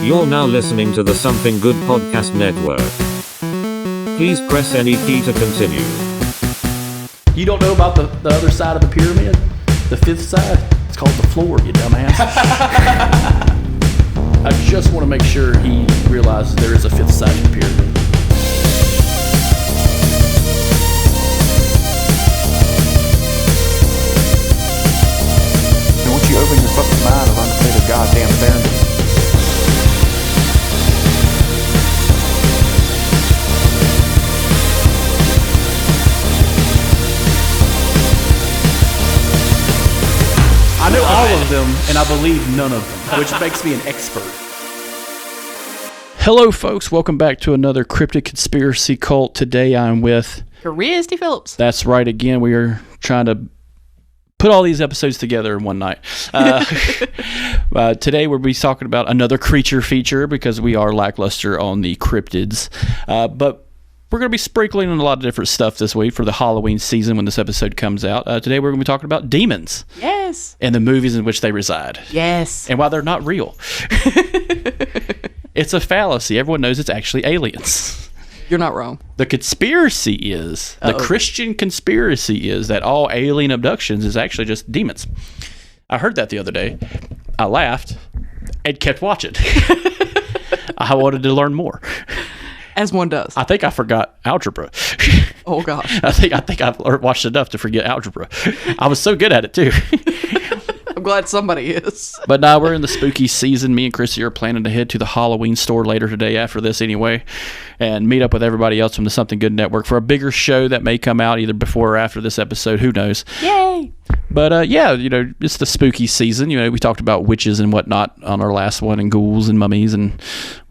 You're now listening to the Something Good Podcast Network. Please press any key to continue. You don't know about the other side of the pyramid? The fifth side? It's called the floor, you dumbass. I just want to make sure he realizes there is a fifth side to the pyramid. And once you open your fucking mind of undefeated goddamn fairness. I know all of them, and I believe none of them, which makes me an expert. Hello, folks. Welcome back to another Cryptid Conspiracy Cult. Today I'm with... Cristy Phillips. That's right. Again, we are trying to put all these episodes together in one night. Today we'll be talking about another creature feature because we are lackluster on the cryptids. But we're going to be sprinkling in a lot of different stuff this week for the Halloween season when this episode comes out. Today we're going to be talking about demons. Yes. And the movies in which they reside. Yes. And why they're not real. It's a fallacy. Everyone knows it's actually aliens. You're not wrong. The conspiracy is, the Christian conspiracy is that all alien abductions is actually just demons. I heard that the other day. I laughed and kept watching. I wanted to learn more. As one does. I think I forgot algebra. Oh, gosh. I think I've watched enough to forget algebra. I was so good at it, too. I'm glad somebody is. But now we're in the spooky season. Me and Chrissy are planning to head to the Halloween store later today after this anyway, and meet up with everybody else from the Something Good Network for a bigger show that may come out either before or after this episode. Who knows? Yay! But yeah, it's the spooky season. We talked about witches and whatnot on our last one, and ghouls and mummies, and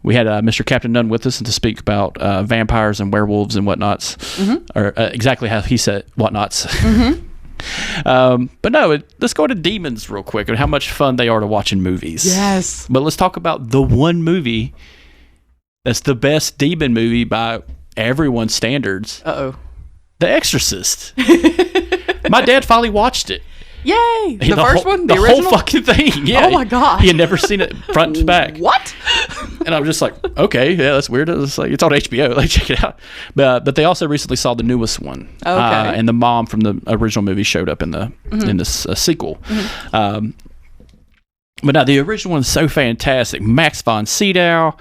we had Mr. Captain Nunn with us and to speak about vampires and werewolves and whatnots, or exactly how he said whatnots. But no, let's go to demons real quick and how much fun they are to watch in movies. Yes. But let's talk about the one movie that's the best demon movie by everyone's standards. Uh-oh. The Exorcist. My dad finally watched it. Yay! The first one? The original? Whole fucking thing. Yeah. Oh my gosh. He had never seen it front to back. What? And I'm just like, okay, yeah, that's weird. It's on HBO. Like, check it out. But they also recently saw the newest one. Okay. And the mom from the original movie showed up in this sequel. But now the original one's so fantastic. Max von Sydow,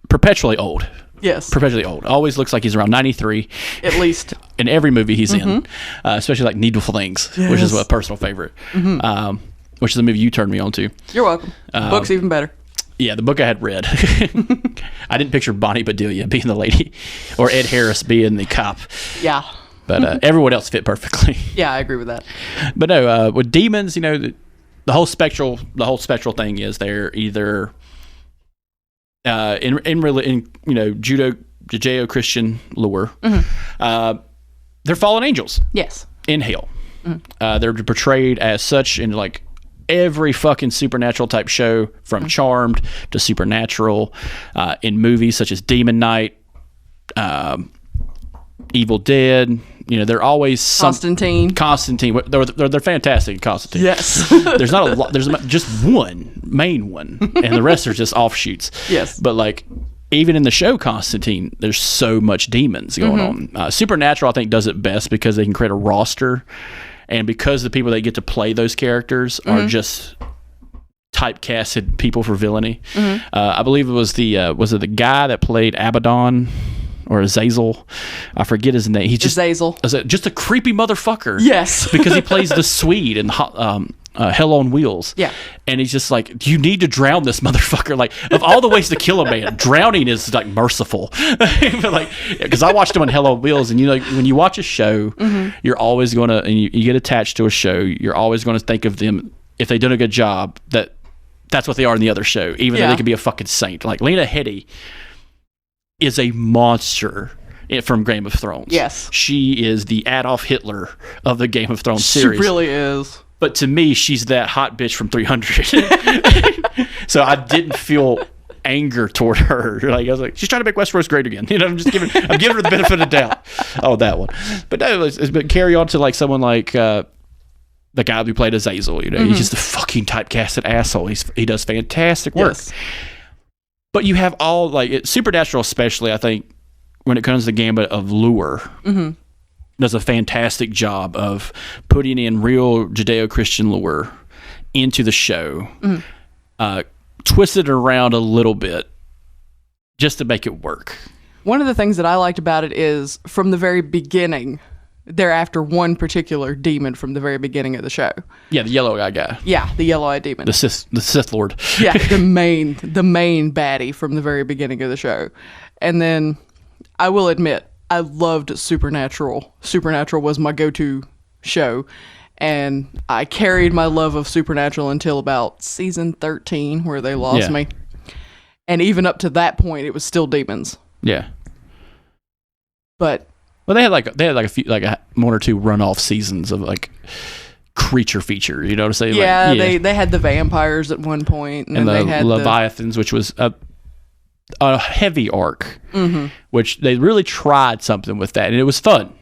perpetually old. Yes. Perpetually old. Always looks like he's around 93. At least. In every movie he's in. Especially like Needful Things, which is a personal favorite. Which is a movie you turned me on to. You're welcome. The book's even better. Yeah, the book I had read. I didn't picture Bonnie Bedelia being the lady or Ed Harris being the cop. Yeah. But everyone else fit perfectly. Yeah, I agree with that. But no, with demons, the whole spectral thing is they're either in Judeo-Christian lore, they're fallen angels. Yes. In hell. They're portrayed as such in like every fucking supernatural type show, from Charmed to Supernatural, in movies such as Demon Knight, Evil Dead. They're always Constantine. They're fantastic in Constantine. Yes. There's not a lot. There's just one main one, and the rest are just offshoots. Yes. But like, even in the show Constantine, there's so much demons going on. Supernatural, I think, does it best because they can create a roster, and because the people that get to play those characters are just typecasted people for villainy. I believe it was the guy that played Abaddon or Azazel. I forget his name. He's just Azazel. Just a creepy motherfucker. Yes. Because he plays the Swede in Hell on Wheels. Yeah. And he's just like, you need to drown this motherfucker. Like, of all the ways to kill a man, drowning is like merciful. Like, because I watched him on Hell on Wheels, and when you watch a show, you're always going to, and you get attached to a show, you're always going to think of them, if they've done a good job, that's what they are in the other show, even though they could be a fucking saint. Like, Lena Headey is a monster from Game of Thrones. Yes. She is the Adolf Hitler of the Game of Thrones series. She really is. But to me, she's that hot bitch from 300. So I didn't feel anger toward her. Like, I was like, she's trying to make Westeros great again. I'm giving her the benefit of the doubt. Oh, that one. But no, but carry on to like someone like the guy who played Azazel. He's just a fucking typecasted asshole. He does fantastic work. Yes. But you have all, like, Supernatural especially, I think, when it comes to the gambit of lure, does a fantastic job of putting in real Judeo-Christian lure into the show, twisted it around a little bit just to make it work. One of the things that I liked about it is from the very beginning, they're after one particular demon from the very beginning of the show. Yeah, the yellow guy. Yeah, the yellow-eyed demon. The Sith Lord. Yeah, the main baddie from the very beginning of the show. And then I will admit, I loved Supernatural. Supernatural was my go-to show. And I carried my love of Supernatural until about season 13, where they lost me. And even up to that point, it was still demons. Yeah. But well, they had a few, like one or two runoff seasons of like creature feature. You know what I'm saying? Yeah, like, they had the vampires at one point, and then they the had Leviathans, which was a heavy arc, which they really tried something with that, and it was fun,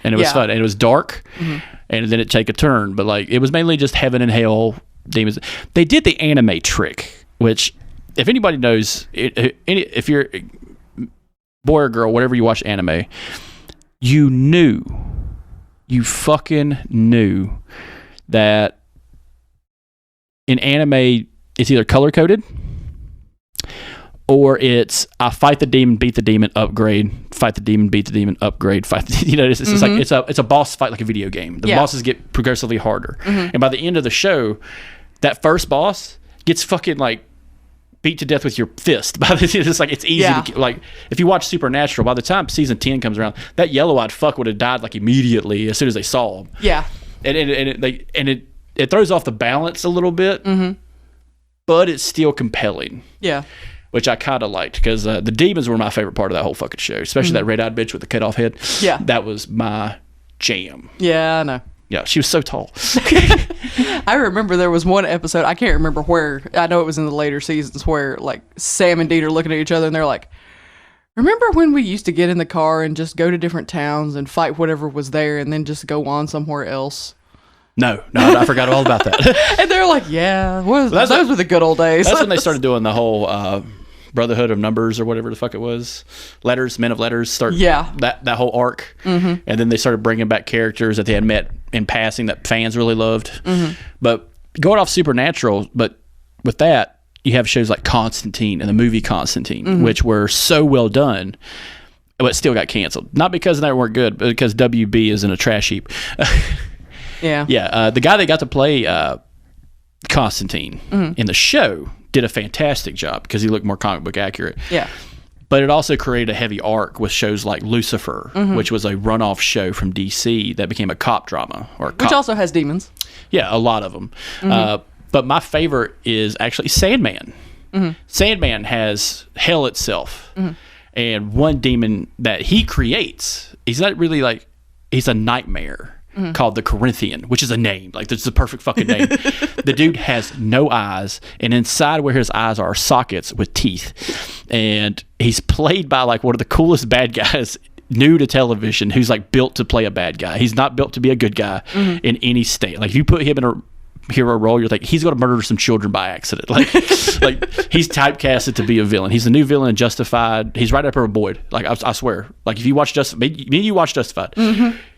and it was dark, and then it take a turn, but like it was mainly just heaven and hell demons. They did the anime trick, which if anybody knows, if you're boy or girl, whatever you watch anime, you fucking knew that in anime it's either color coded or it's I fight the demon, beat the demon, upgrade, fight the demon, beat the demon, upgrade, fight the, you know, it's just like it's a boss fight like a video game. The bosses get progressively harder, and by the end of the show, that first boss gets fucking like beat to death with your fist. It's like it's easy to, like if you watch Supernatural, by the time season 10 comes around, that yellow-eyed fuck would have died like immediately as soon as they saw him. Yeah, and it throws off the balance a little bit, but it's still compelling. Yeah, which I kind of liked because the demons were my favorite part of that whole fucking show, especially that red-eyed bitch with the cut-off head. Yeah, that was my jam. Yeah, I know. Yeah, she was so tall. I remember there was one episode, I can't remember where, I know it was in the later seasons, where like Sam and Dean are looking at each other and they're like, remember when we used to get in the car and just go to different towns and fight whatever was there and then just go on somewhere else? No, I forgot all about that. And they're like, yeah, those were the good old days. That's when they started doing the whole Brotherhood of Numbers or whatever the fuck it was. Men of Letters. That whole arc. And then they started bringing back characters that they had met in passing that fans really loved. But going off Supernatural, but with that, you have shows like Constantine and the movie Constantine, which were so well done, but still got canceled. Not because they weren't good, but because WB is in a trash heap. The guy that got to play Constantine in the show did a fantastic job because he looked more comic book accurate. Yeah. But it also created a heavy arc with shows like Lucifer, which was a runoff show from DC that became a cop drama. Which also has demons. Yeah, a lot of them. But my favorite is actually Sandman. Sandman has hell itself. And one demon that he creates, he's not really like, he's a nightmare. Called the Corinthian, which is a name. Like, that's the perfect fucking name. The dude has no eyes, and inside where his eyes are sockets with teeth. And he's played by, like, one of the coolest bad guys new to television who's, like, built to play a bad guy. He's not built to be a good guy in any state. Like, if you put him in a hero role, you're like, he's going to murder some children by accident. Like, he's typecasted to be a villain. He's the new villain in Justified. He's right up there with Boyd. Like, I swear. Like, if you watch me and you watch Justified,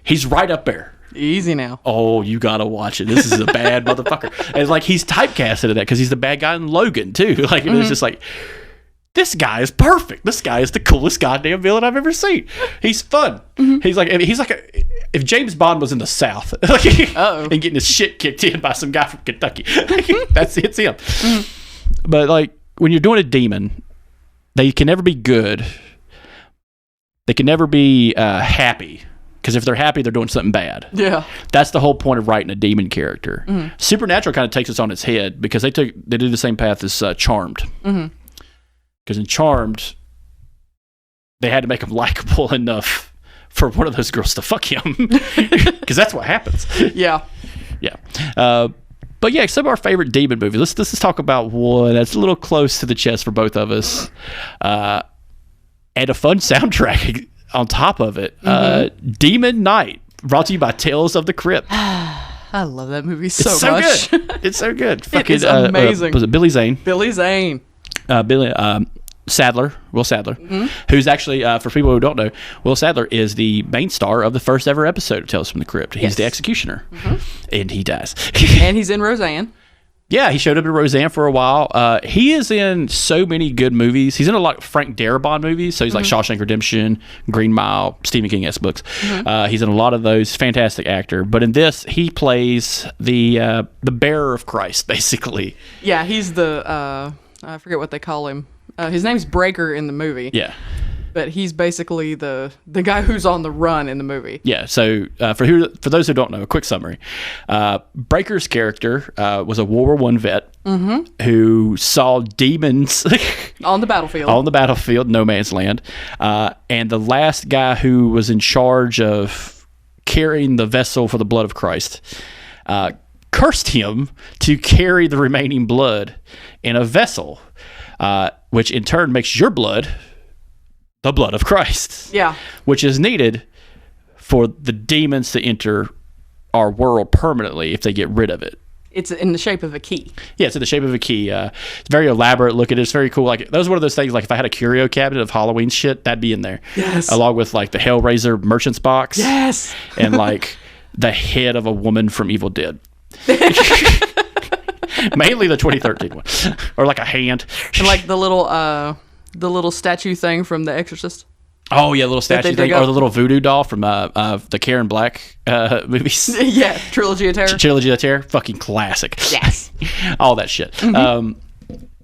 he's right up there. Easy now. Oh, you gotta watch it. This is a bad motherfucker. And it's like he's typecasted in that because he's the bad guy in Logan too. Like it's just like, this guy is perfect. This guy is the coolest goddamn villain I've ever seen. He's fun. He's like if James Bond was in the South, and getting his shit kicked in by some guy from Kentucky. It's him. But like when you're doing a demon, they can never be good. They can never be happy. Because if they're happy, they're doing something bad. Yeah, that's the whole point of writing a demon character. Supernatural kind of takes us on its head because they did the same path as Charmed. Because in Charmed, they had to make him likable enough for one of those girls to fuck him. Because that's what happens. Yeah. But yeah, some of our favorite demon movies. Let's just talk about one that's a little close to the chest for both of us, and a fun soundtrack. On top of it, Demon Knight, brought to you by Tales of the Crypt. I love that movie so much. Good. It's so good. It is amazing. Was it Billy Zane? Billy Zane. Billy. Will Sadler, who's actually, for people who don't know, Will Sadler is the main star of the first ever episode of Tales from the Crypt. He's the executioner, and he dies. And he's in Roseanne. Yeah, he showed up in Roseanne for a while. He is in so many good movies. He's in a lot of Frank Darabont movies, so he's like Shawshank Redemption, Green Mile, Stephen King books. He's in a lot of those. Fantastic actor. But in this, he plays the bearer of Christ, basically. Yeah, he's the I forget what they call him. His name's Breaker in the movie. Yeah. But he's basically the guy who's on the run in the movie. Yeah, so for those who don't know, a quick summary. Breaker's character was a World War I vet who saw demons On the battlefield. on the battlefield, no man's land. And the last guy who was in charge of carrying the vessel for the blood of Christ cursed him to carry the remaining blood in a vessel, which in turn makes your blood the blood of Christ. Yeah. Which is needed for the demons to enter our world permanently if they get rid of it. It's in the shape of a key. Yeah, it's in the shape of a key. It's very elaborate looking. It's very cool. Like, those are one of those things, like if I had a curio cabinet of Halloween shit, that'd be in there. Yes. Along with like the Hellraiser merchant's box. Yes. And like the head of a woman from Evil Dead. Mainly the 2013 one. Or like a hand. And like the little statue thing from The Exorcist. Oh yeah, little statue they thing, dig or up. the little voodoo doll from the Karen Black movies. Yeah, Trilogy of Terror. Trilogy of Terror, fucking classic. Yes. All that shit.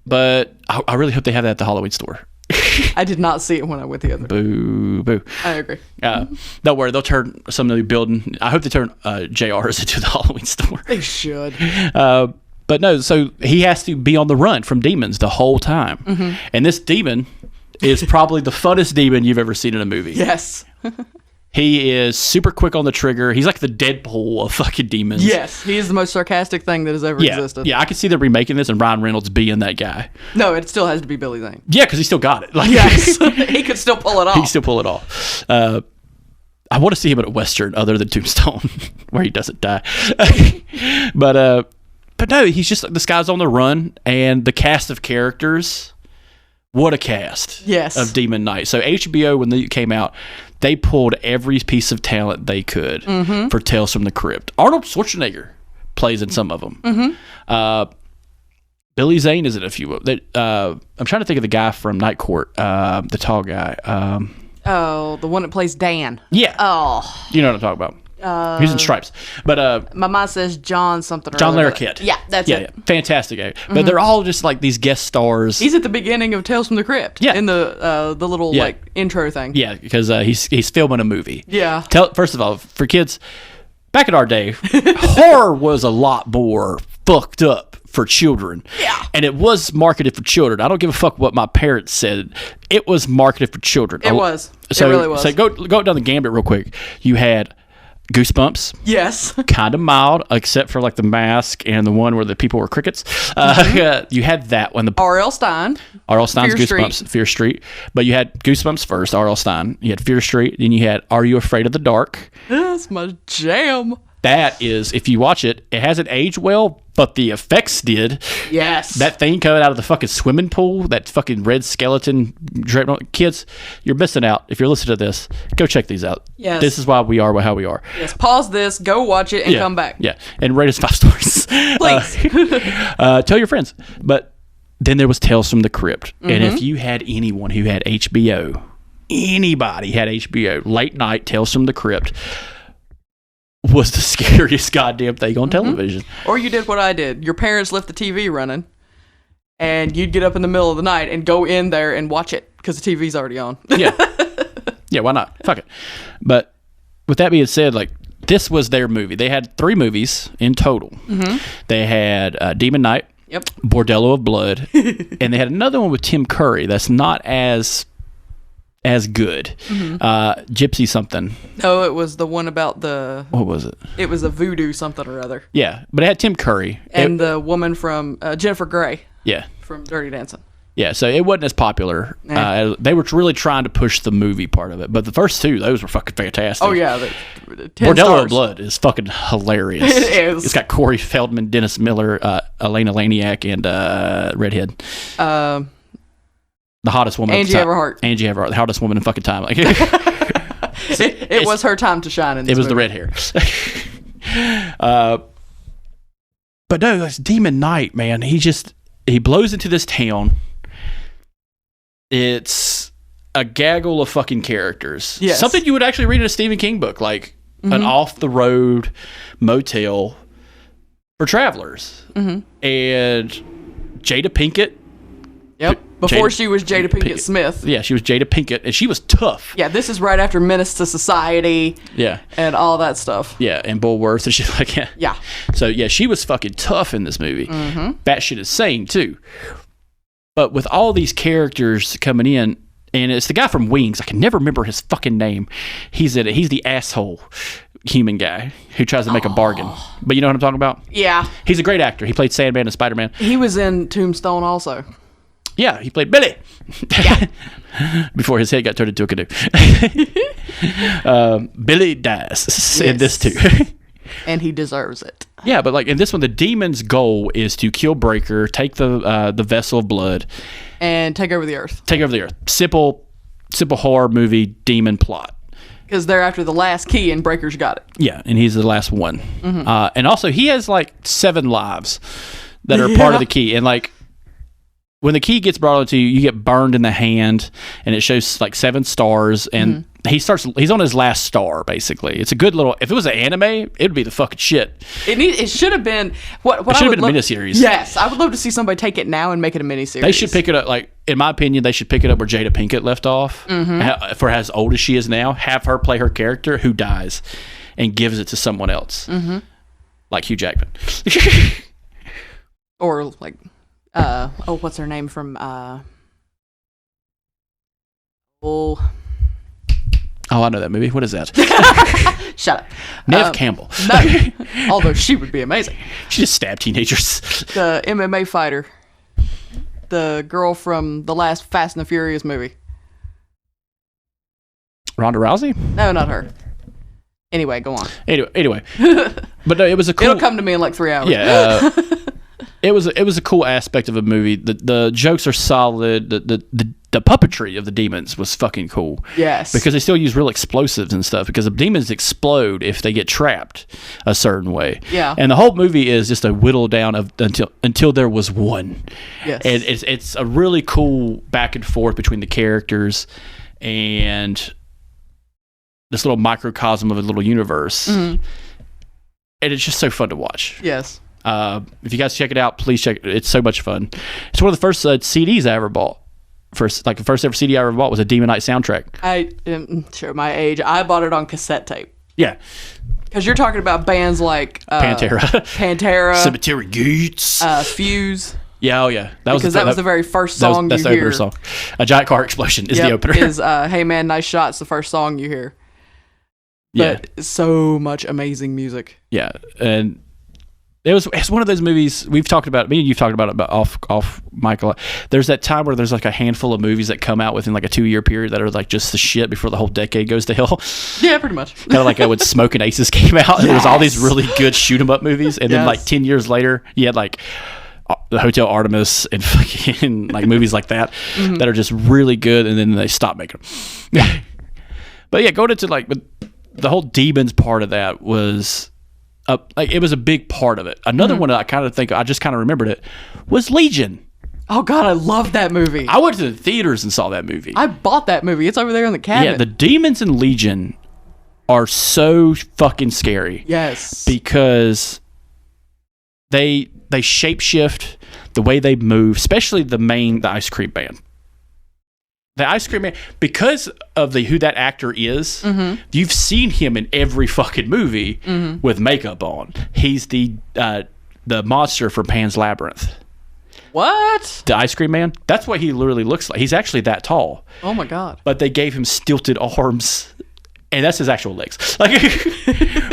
But I really hope they have that at the Halloween store. I did not see it when I went the other. Boo, boo. I agree. Don't worry, they'll turn some new building. I hope they turn JRs into the Halloween store. They should. But no, so he has to be on the run from demons the whole time. And this demon is probably the funnest demon you've ever seen in a movie. Yes. He is super quick on the trigger. He's like the Deadpool of fucking demons. Yes. He is the most sarcastic thing that has ever existed. Yeah, I could see them remaking this and Ryan Reynolds being that guy. No, it still has to be Billy Zane. Yeah, because he still got it. Like, Yes. He could still pull it off. he can still pull it off. I want to see him in a Western other than Tombstone, where he doesn't die. But no, he's just, this guy's on the run, and the cast of characters, what a cast. Yes. Of Demon Knight. So HBO, when they came out, they pulled every piece of talent they could for Tales from the Crypt. Arnold Schwarzenegger plays in some of them. Billy Zane is in a few of them. I'm trying to think of the guy from Night Court, the tall guy. Oh, the one that plays Dan. Yeah. Oh. You know what I'm talking about. He's in Stripes. But My mind says John something or John other. Larroquette. Yeah, that's it. Yeah, fantastic actor. But they're all just like these guest stars. He's at the beginning of Tales from the Crypt. Yeah. In the little like intro thing. Yeah, because he's filming a movie. Yeah. First of all, for kids, back in our day, horror was a lot more fucked up for children. Yeah. And it was marketed for children. I don't give a fuck what my parents said. It was marketed for children. It was. So, it really was. So go down the gambit real quick. You had Goosebumps. Yes. Kind of mild, except for like the mask and the one where the people were crickets. You had that one. R.L. Stein. R.L. Stein's Fear Goosebumps, Street. Fear Street. But you had Goosebumps first, R.L. Stein. You had Fear Street. Then you had Are You Afraid of the Dark? That's my jam. That is, if you watch it, it hasn't aged well, but the effects did. Yes. That thing coming out of the fucking swimming pool, that fucking red skeleton. Kids, you're missing out. If you're listening to this, go check these out. Yes. This is why we are how we are. Yes. Pause this, go watch it, and come back. Yeah, and rate us 5 stars. Please. Tell your friends. But then there was Tales from the Crypt. And if you had anyone who had HBO, anybody had HBO, late night Tales from the Crypt was the scariest goddamn thing on television. Or you did what I did. Your parents left the TV running, and you'd get up in the middle of the night and go in there and watch it because the TV's already on. Yeah. Yeah, why not? Fuck it. But with that being said, like, this was their movie. They had 3 movies in total. They had Demon Knight, Yep. Bordello of Blood, and they had another one with Tim Curry that's not as good. Gypsy something. No, it was the one about the. What was it? It was a voodoo something or other. Yeah, but it had Tim Curry. And the woman from Jennifer Grey Yeah. from Dirty Dancing. Yeah, so it wasn't as popular. Nah. They were really trying to push the movie part of it. But the first 2, those were fucking fantastic. Oh, yeah. 10 Bordello stars. of Blood is fucking hilarious. It is. It's got Corey Feldman, Dennis Miller, Elena Laniak, and Redhead. the hottest woman. Angie Everhart. Angie Everhart, the hottest woman in fucking time. Like, it was her time to shine in this it was movie. the red hair. But no, it's Demon Knight, man. He blows into this town. It's a gaggle of fucking characters. Yes. Something you would actually read in a Stephen King book, like an off-the-road motel for travelers. And Jada Pinkett. Yep. Before she was Jada Pinkett Smith. Yeah, she was Jada Pinkett, and she was tough. Yeah, this is right after Menace to Society. Yeah. And all that stuff. Yeah, and Bullworth and shit like that. Yeah. So, yeah, she was fucking tough in this movie. Batshit insane, too. But with all these characters coming in, and it's the guy from Wings. I can never remember his fucking name. He's the asshole human guy who tries to make a bargain. But you know what I'm talking about? Yeah. He's a great actor. He played Sandman and Spider-Man. He was in Tombstone also. Yeah, he played Billy. Before his head got turned into a canoe. Billy dies in this too. And he deserves it. Yeah, but like in this one, the demon's goal is to kill Breaker, take the vessel of blood, and take over the Earth. Take over the Earth. Simple horror movie demon plot. Because they're after the last key, and Breaker's got it. Yeah, and he's the last one. And also, he has like 7 lives that are part of the key, and like. When the key gets brought onto you, you get burned in the hand, and it shows like 7 stars, and he's on his last star, basically. It's a good little, if it was an anime, it would be the fucking shit. It should have been, what it should have been a miniseries. Yes, I would love to see somebody take it now and make it a miniseries. They should pick it up, like, in my opinion, they should pick it up where Jada Pinkett left off, for as old as she is now, have her play her character who dies, and gives it to someone else. Like Hugh Jackman. Or like... what's her name from Oh, I know that movie. What is that? Shut up. Neve Campbell. No, although she would be amazing. She just stabbed teenagers. The MMA fighter. The girl from the last Fast and the Furious movie. Ronda Rousey? No, not her. Anyway, go on. Anyway. But no, it was a cool... It'll come to me in like 3 hours. Yeah. It was a cool aspect of a movie. The jokes are solid. The puppetry of the demons was fucking cool. Yes. Because they still use real explosives and stuff, because the demons explode if they get trapped a certain way. Yeah. And the whole movie is just a whittle down of until there was one. Yes. And it's a really cool back and forth between the characters and this little microcosm of a little universe. And it's just so fun to watch. Yes. If you guys check it out, please check it. It's so much fun. It's one of the first CDs I ever bought. The first ever CD I ever bought was a Demon Knight soundtrack. I show my age. I bought it on cassette tape. Yeah. Because you're talking about bands like Pantera, Cemetery Gates, Fuse. Yeah, oh yeah. That was the very first song that's you the hear. opener song. A Giant Car Explosion is the opener. Is Hey Man, Nice Shots the first song you hear. But so much amazing music. Yeah, and it's one of those movies we've talked about. Me and you've talked about it off Michael. There's that time where there's like a handful of movies that come out within like a 2-year period that are like just the shit before the whole decade goes to hell. Yeah, pretty much. Kind of like when Smoking Aces came out, and there was all these really good shoot 'em up movies, and then like 10 years later, you had like the Hotel Artemis and fucking like movies like that that are just really good, and then they stop making them. But yeah, going into like the whole demons part of that was. Like it was a big part of it. Another one that I just kind of remembered it was Legion. Oh God, I love that movie. I went to the theaters and saw that movie. I bought that movie. It's over there in the cabinet. Yeah, the demons in Legion are so fucking scary. Yes, because they shapeshift the way they move, especially the ice cream man. The ice cream man, because of who that actor is, you've seen him in every fucking movie with makeup on. He's the monster from Pan's Labyrinth. What? The ice cream man? That's what he literally looks like. He's actually that tall. Oh my God. But they gave him stilted arms, and that's his actual legs. Like,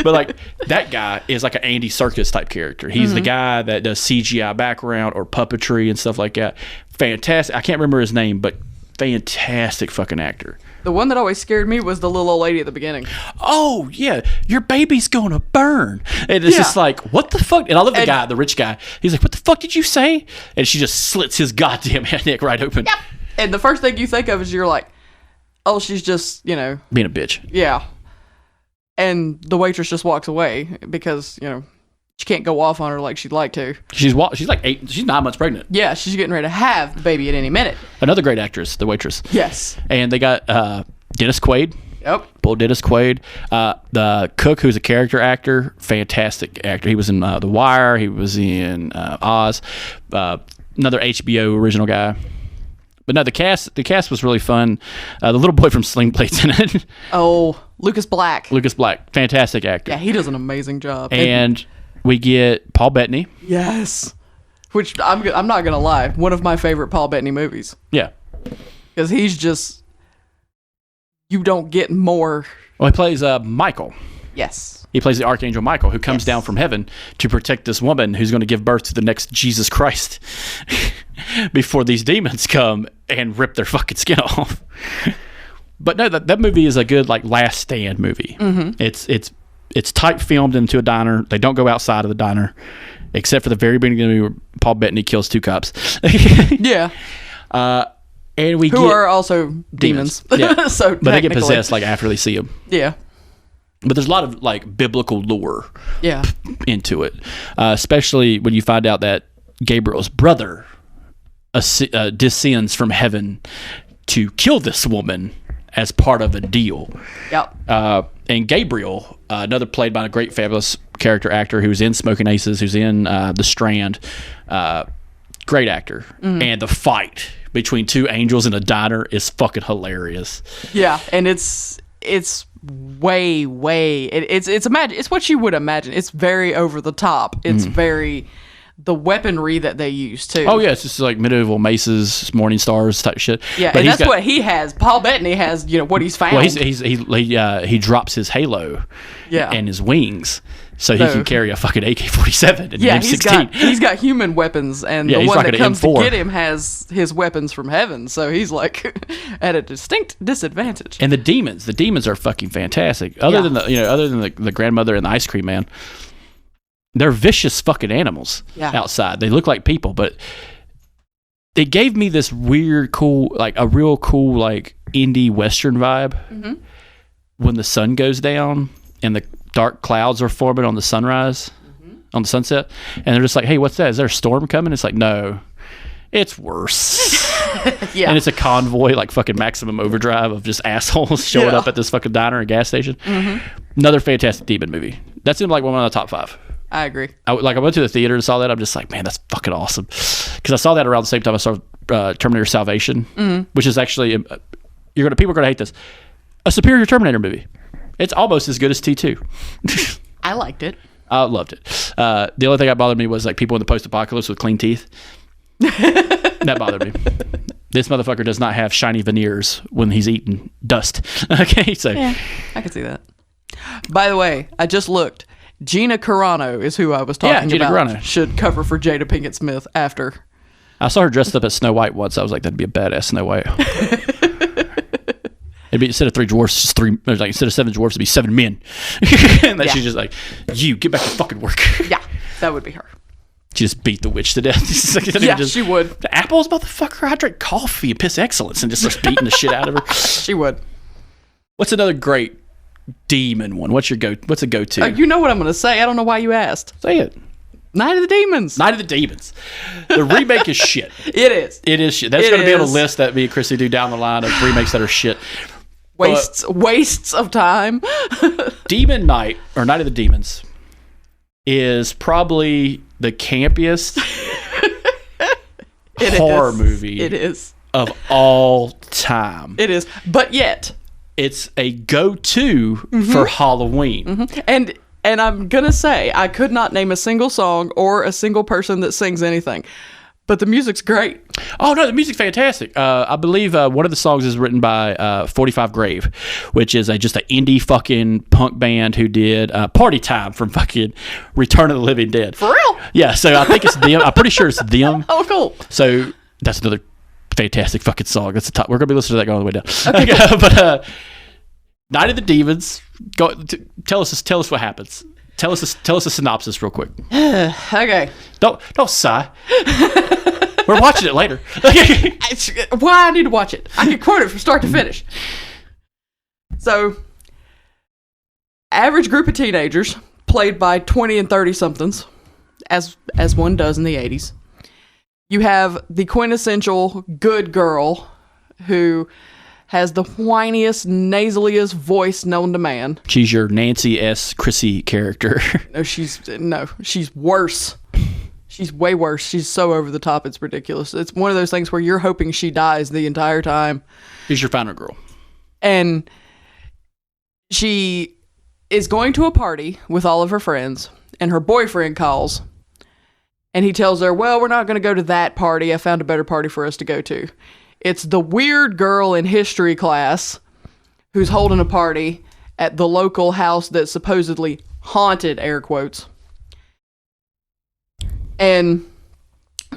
but like that guy is like an Andy Serkis type character. He's the guy that does CGI background or puppetry and stuff like that. Fantastic. I can't remember his name, but fantastic fucking actor. The one that always scared me was the little old lady at the beginning. Oh yeah, your baby's gonna burn, and it's just like, what the fuck? And I love the rich guy. He's like, what the fuck did you say? And she just slits his goddamn neck right open. Yep. And the first thing you think of is you're like, oh, she's just, being a bitch. yeah. And the waitress just walks away because, she can't go off on her like she'd like to. She's like 9 months pregnant. Yeah, she's getting ready to have the baby at any minute. Another great actress, the waitress. Yes. And they got Dennis Quaid. Yep. Bull Dennis Quaid. The cook, who's a character actor, fantastic actor. He was in The Wire. He was in Oz. Another HBO original guy. But no, the cast was really fun. The little boy from Sling Blade's in it. Oh, Lucas Black. Lucas Black, fantastic actor. Yeah, he does an amazing job. And we get Paul Bettany. Yes. Which I'm not gonna lie, one of my favorite Paul Bettany movies. Yeah. Because he's just, you don't get more. Well, he plays Michael. Yes. He plays the Archangel Michael, who comes down from heaven to protect this woman who's going to give birth to the next Jesus Christ before these demons come and rip their fucking skin off. But no, that movie is a good last stand movie. Mm-hmm. It's type filmed into a diner. They don't go outside of the diner, except for the very beginning of the movie where Paul Bettany kills 2 cops. Yeah. And we who are also demons. Yeah. So but they get possessed after they see them. Yeah. But there's a lot of biblical lore Yeah. into it, especially when you find out that Gabriel's brother descends from heaven to kill this woman as part of a deal. Yep. And Gabriel, another played by a great, fabulous character actor who's in Smoking Aces, who's in The Strand, great actor. Mm-hmm. And the fight between 2 angels in a diner is fucking hilarious. Yeah, and it's way it's what you would imagine. It's very over the top. It's very the weaponry that they use too. Oh yeah, it's just like medieval maces, morning stars type shit. Yeah, and that's what he has. Paul Bettany has, what he's found. Well, he drops his halo, and his wings, so he can carry a fucking AK-47 and M16. He's got human weapons, and the one that comes to get him has his weapons from heaven. So he's at a distinct disadvantage. And the demons are fucking fantastic. Other than the grandmother and the ice cream man. They're vicious fucking animals outside. They look like people, but it gave me this weird, cool, a real cool, indie Western vibe when the sun goes down and the dark clouds are forming on the sunrise, on the sunset. And they're just like, hey, what's that? Is there a storm coming? It's like, no, it's worse. Yeah. And it's a convoy, fucking Maximum Overdrive of just assholes showing up at this fucking diner and gas station. Mm-hmm. Another fantastic demon movie. That's in one of the top 5. I agree. I went to the theater and saw that. I'm just like, man, that's fucking awesome. Because I saw that around the same time I saw Terminator Salvation, which is actually people are gonna hate this, a superior Terminator movie. It's almost as good as T2. I liked it. I loved it. The only thing that bothered me was people in the post-apocalypse with clean teeth. That bothered me. This motherfucker does not have shiny veneers when he's eating dust. Okay, so yeah, I can see that. By the way, I just looked. Gina Carano is who I was talking Gina about. Carano Should cover for Jada Pinkett Smith after. I saw her dressed up as Snow White once. I was like, that'd be a badass Snow White. It'd be instead of 3 dwarfs, just 3. Instead of 7 dwarfs, it'd be 7 men. And then she's just like, you get back to fucking work. Yeah, that would be her. She just beat the witch to death. She would. The apples, motherfucker. I drink coffee and piss excellence and just starts beating the shit out of her. She would. What's another great demon one? What's a go-to? You know what I'm going to say. I don't know why you asked. Say it. Night of the Demons. Night of the Demons. The remake is shit. It is. It is shit. That's going to be on a list that me and Cristy do down the line of remakes that are shit. Wastes of time. Demon Night, or Night of the Demons, is probably the campiest horror movie it is. Of all time. It is. But yet, it's a go-to for Halloween. Mm-hmm. And I'm going to say, I could not name a single song or a single person that sings anything. But the music's great. Oh, no, the music's fantastic. I believe one of the songs is written by 45 Grave, which is just an indie fucking punk band who did Party Time from fucking Return of the Living Dead. For real? Yeah, so I think it's them. I'm pretty sure it's them. Oh, cool. So that's another fantastic fucking song. That's the top. We're going to be listening to that going all the way down. Okay. But Night of the Demons, tell us what happens. Tell us a synopsis real quick. Okay. Don't sigh. We're watching it later. Why I need to watch it? I can quote it from start to finish. So, average group of teenagers, played by 20 and 30 somethings, as one does in the 80s. You have the quintessential good girl who has the whiniest, nasaliest voice known to man. She's your Nancy S. Chrissy character. No, she's worse. She's way worse. She's so over the top, it's ridiculous. It's one of those things where you're hoping she dies the entire time. She's your final girl. And she is going to a party with all of her friends, and her boyfriend calls. And he tells her, well, we're not going to go to that party. I found a better party for us to go to. It's the weird girl in history class who's holding a party at the local house that's supposedly haunted, air quotes. And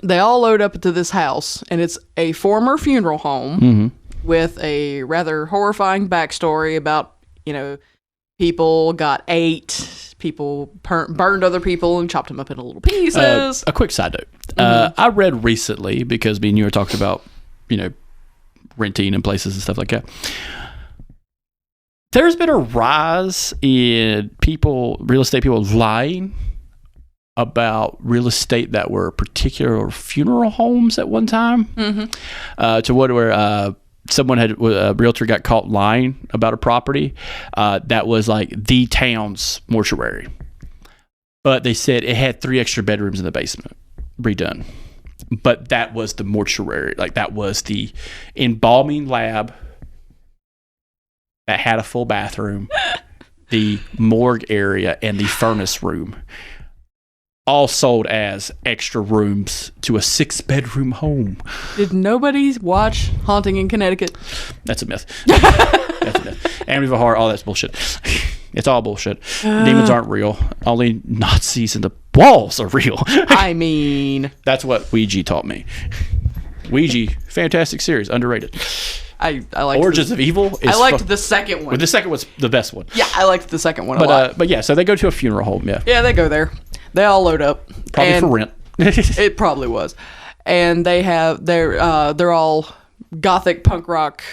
they all load up into this house, and it's a former funeral home with a rather horrifying backstory about, people got ate, people burned other people and chopped them up into little pieces. A quick side note. I read recently, because me and you were talking about, renting in places and stuff like that. There's been a rise in real estate people lying about real estate that were particular funeral homes at one time. To where someone a realtor got caught lying about a property that was like the town's mortuary. But they said it had 3 extra bedrooms in the basement, redone. But that was the mortuary. Like, that was the embalming lab that had a full bathroom, the morgue area, and the furnace room. All sold as extra rooms to a 6-bedroom home. Did nobody watch Haunting in Connecticut? That's a myth. That's a myth. Amityville, all that's bullshit. It's all bullshit. Demons aren't real. Only Nazis in the walls are real. I mean, that's what Ouija taught me. Ouija, fantastic series, underrated. I like Origins of Evil. I liked the second one. Well, the second one's the best one. Yeah, I liked the second one a lot. But yeah, so they go to a funeral home. Yeah. Yeah, they go there. They all load up. Probably for rent. It probably was. And they're all gothic punk rock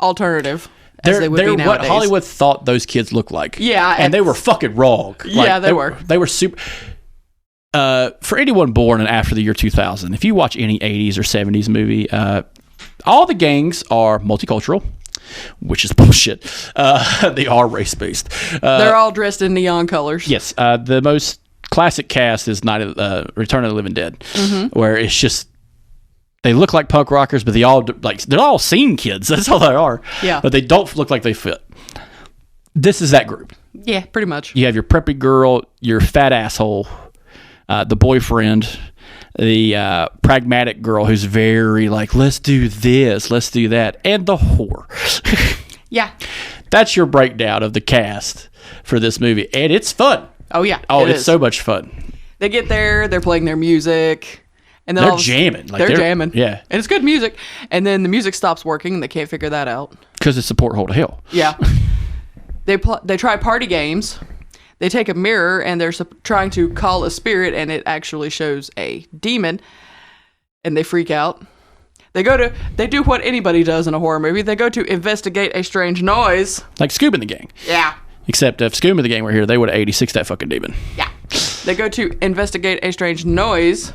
alternative. They're what Hollywood thought those kids looked like. Yeah. And they were fucking wrong. Yeah, they were. They were super. For anyone born after the year 2000, if you watch any 80s or 70s movie, all the gangs are multicultural, which is bullshit. They are race-based. They're all dressed in neon colors. Yes. The most classic cast is Return of the Living Dead, where it's just they look like punk rockers, but they're all scene kids. That's all they are. Yeah. But they don't look like they fit. This is that group. Yeah, pretty much. You have your preppy girl, your fat asshole, the boyfriend, the pragmatic girl who's very like, let's do this, let's do that, and the whore. Yeah. That's your breakdown of the cast for this movie, and it's fun. Oh yeah. Oh, it's so much fun. They get there, they're playing their music, and then they're jamming. They're jamming. Yeah, and it's good music. And then the music stops working, and they can't figure that out because it's a porthole to hell. Yeah. They try party games. They take a mirror, and they're trying to call a spirit, and it actually shows a demon, and they freak out. They do what anybody does in a horror movie. They go to investigate a strange noise. Like Scoob and the Gang. Yeah. Except if Scoob and the Gang were here, they would have 86 that fucking demon. Yeah. They go to investigate a strange noise,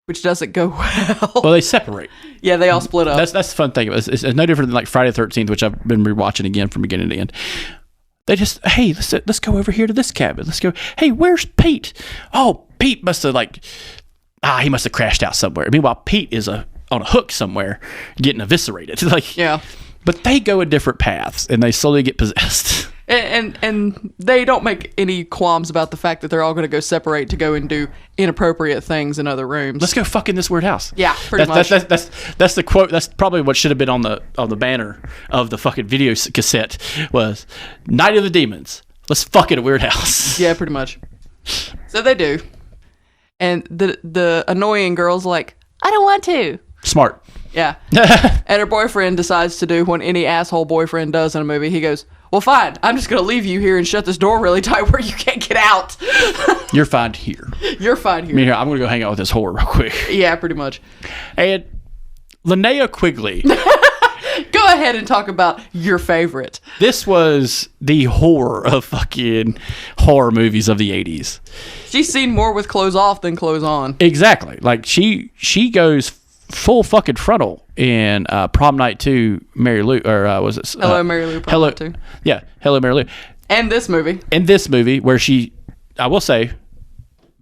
which doesn't go well. Well, they separate. Yeah, they all split up. That's the fun thing. It's no different than like Friday the 13th, which I've been rewatching again from beginning to end. They just, hey, let's go over here to this cabin. Let's go. Hey, where's Pete? Oh, Pete must have he must have crashed out somewhere. Meanwhile, Pete is on a hook somewhere, getting eviscerated. Yeah. But they go in different paths, and they slowly get possessed. And they don't make any qualms about the fact that they're all going to go separate to go and do inappropriate things in other rooms. Let's go fuck in this weird house. Yeah, pretty much. That's the quote. That's probably what should have been on the banner of the fucking video cassette was Night of the Demons. Let's fuck in a weird house. Yeah, pretty much. So they do. And the annoying girl's like, I don't want to. Smart. Yeah. And her boyfriend decides to do what any asshole boyfriend does in a movie. He goes, well, fine. I'm just going to leave you here and shut this door really tight where you can't get out. You're fine here. You're fine here. I mean, here, I'm going to go hang out with this whore real quick. Yeah, pretty much. And Linnea Quigley. Go ahead and talk about your favorite. This was the horror of fucking horror movies of the 80s. She's seen more with clothes off than clothes on. Exactly. Like, she goes full fucking frontal in Prom Night 2, Mary Lou, or was it? Hello, Mary Lou, Prom Night 2. Yeah, Hello, Mary Lou. And this movie. In this movie, where she, I will say,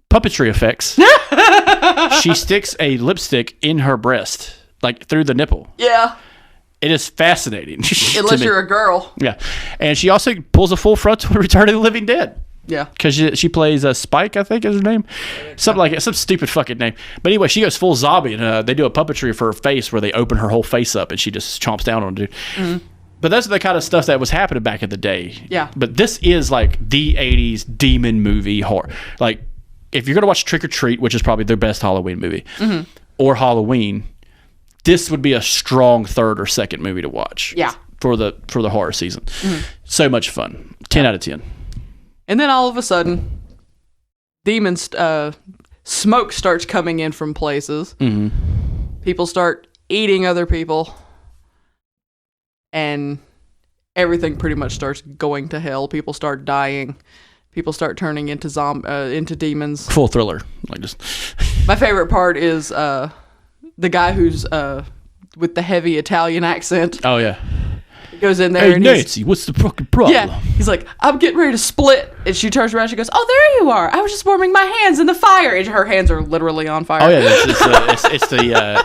puppetry effects, she sticks a lipstick in her breast, like through the nipple. Yeah. It is fascinating. Unless you're a girl. Yeah. And she also pulls a full frontal in Return of the Living Dead. Yeah. Because she plays Spike, I think is her name. Something like that. Some stupid fucking name. But anyway, she goes full zombie, and they do a puppetry for her face where they open her whole face up, and she just chomps down on dude. Mm-hmm. But that's the kind of stuff that was happening back in the day. Yeah. But this is like the 80s demon movie horror. Like, if you're going to watch Trick or Treat, which is probably their best Halloween movie, or Halloween, this would be a strong third or second movie to watch. Yeah. For the horror season. So much fun. 10 out of 10. And then all of a sudden, demons, smoke starts coming in from places. People start eating other people. And everything pretty much starts going to hell. People start dying. People start turning into into demons. Full thriller. Like, just My favorite part is the guy who's with the heavy Italian accent. Oh yeah. He goes in there Hey and Nancy, what's the fucking problem? yeah, he's like, I'm getting ready to split. And she turns around, she goes, oh, there you are. I was just warming my hands in the fire. And her hands are literally on fire. Oh yeah,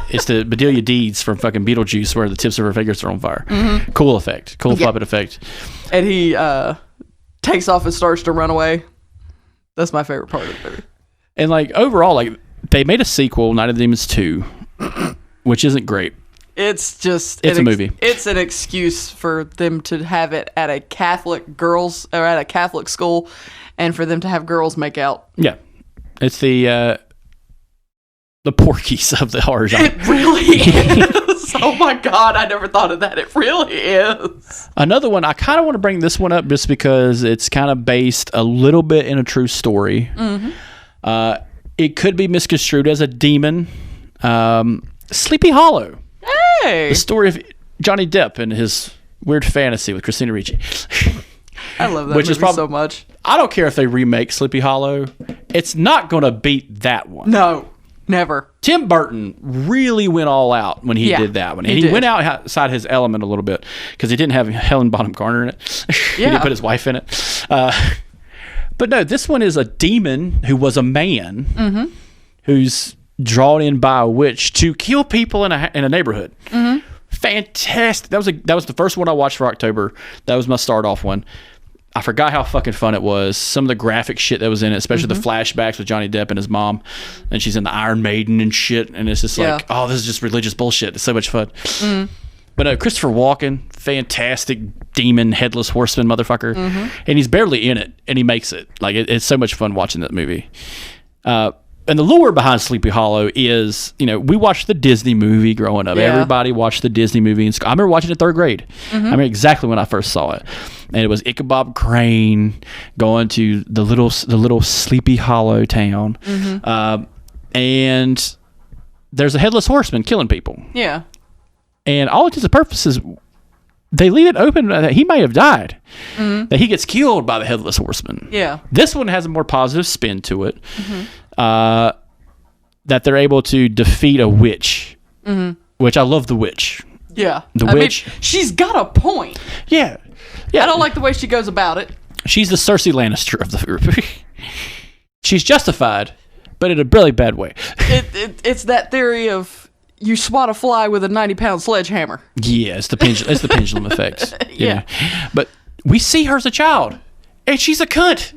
it's the Bedelia Deeds from fucking Beetlejuice where the tips of her fingers are on fire. Cool effect. Cool puppet effect. And he takes off and starts to run away. That's my favorite part of the movie. And like overall, like they made a sequel, Night of the Demons 2, which isn't great. It's just a movie. It's an excuse for them to have it at a Catholic girls or at a Catholic school, and for them to have girls make out. Yeah, it's the Porkies of the horror genre. It really is. Oh my god, I never thought of that. It really is. Another one, I kind of want to bring this one up just because it's kind of based a little bit in a true story. It could be misconstrued as a demon. Sleepy Hollow. Hey, The story of Johnny Depp and his weird fantasy with Christina Ricci. I love that movie so much. I don't care if they remake Sleepy Hollow. It's not going to beat that one. No, never. Tim Burton really went all out when he did that one. And he went outside his element a little bit because he didn't have Helen Bonham Carter in it. He didn't put his wife in it. But no, this one is a demon who was a man who's drawn in by a witch to kill people in a neighborhood. Fantastic. That was the first one I watched for October. That was my start off one. I forgot how fucking fun it was. Some of the graphic shit that was in it, especially the flashbacks with Johnny Depp and his mom, and she's in the Iron Maiden and shit, and it's just like, oh, this is just religious bullshit. It's so much fun. But no, Christopher Walken, fantastic demon headless horseman motherfucker, and he's barely in it, and he makes it. Like it's so much fun watching that movie. And the lore behind Sleepy Hollow is, we watched the Disney movie growing up. Yeah. Everybody watched the Disney movie in school. I remember watching it in third grade. I remember exactly when I first saw it. And it was Ichabod Crane going to the little Sleepy Hollow town. And there's a headless horseman killing people. Yeah. And all intents and purposes, they leave it open that he may have died. That he gets killed by the headless horseman. Yeah. This one has a more positive spin to it. That they're able to defeat a witch, which I love the witch. Yeah. The witch. I mean, she's got a point. Yeah. I don't like the way she goes about it. She's the Cersei Lannister of the group. She's justified, but in a really bad way. It's that theory of you swat a fly with a 90-pound sledgehammer. Yeah, it's the pendulum effect. Yeah. But we see her as a child, and she's a cunt.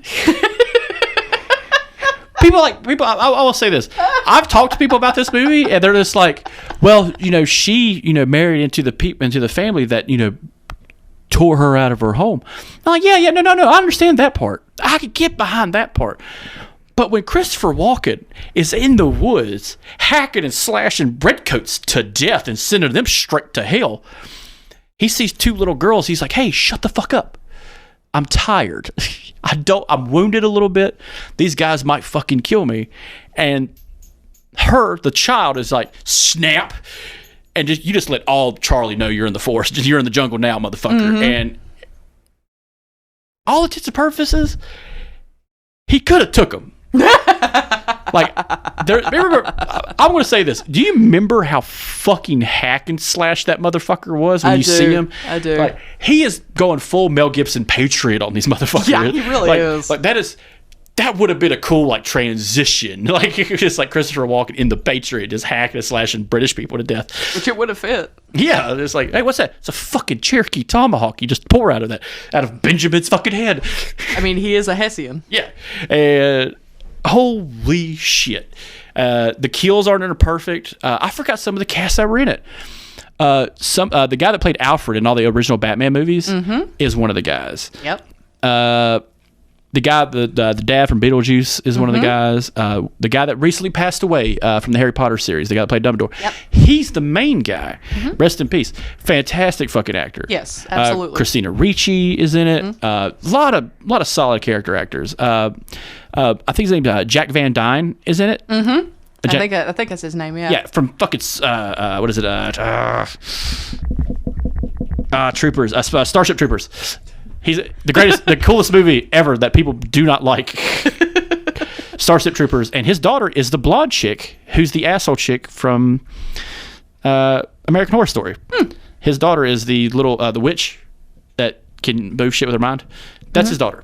People, I will say this. I've talked to people about this movie, and they're just like, well, she, married into the family that, tore her out of her home. I'm like, yeah, no, I understand that part. I could get behind that part. But when Christopher Walken is in the woods, hacking and slashing redcoats to death and sending them straight to hell, he sees two little girls. He's like, hey, shut the fuck up. I'm tired. I'm wounded a little bit. These guys might fucking kill me. And the child is like, snap. And you just let all Charlie know you're in the forest. You're in the jungle now, motherfucker. And all intents and purposes, he could have took him. Like, remember, I'm going to say this. Do you remember how fucking hack and slash that motherfucker was when see him? I do. Like, he is going full Mel Gibson Patriot on these motherfuckers. Yeah, he really is. Like, that would have been a cool, like, transition. Like, just like Christopher Walken in The Patriot, just hacking and slashing British people to death. Which it would have fit. Yeah, it's like, hey, what's that? It's a fucking Cherokee tomahawk you just pour out of Benjamin's fucking head. I mean, he is a Hessian. Yeah. And holy shit. The kills aren't perfect. I forgot some of the cast that were in it. The guy that played Alfred in all the original Batman movies is one of the guys. Yep. The guy, the dad from Beetlejuice is one of the guys. The guy that recently passed away from the Harry Potter series, the guy that played Dumbledore. Yep. He's the main guy. Rest in peace. Fantastic fucking actor. Yes, absolutely. Christina Ricci is in it. A lot of solid character actors. I think his name Jack Van Dyne is in it. I think that's his name. Yeah. Yeah, from fucking what is it? Troopers. Starship Troopers. He's the coolest movie ever that people do not like. Starship Troopers, and his daughter is the blonde chick who's the asshole chick from American Horror Story. His daughter is the little the witch that can move shit with her mind. That's his daughter,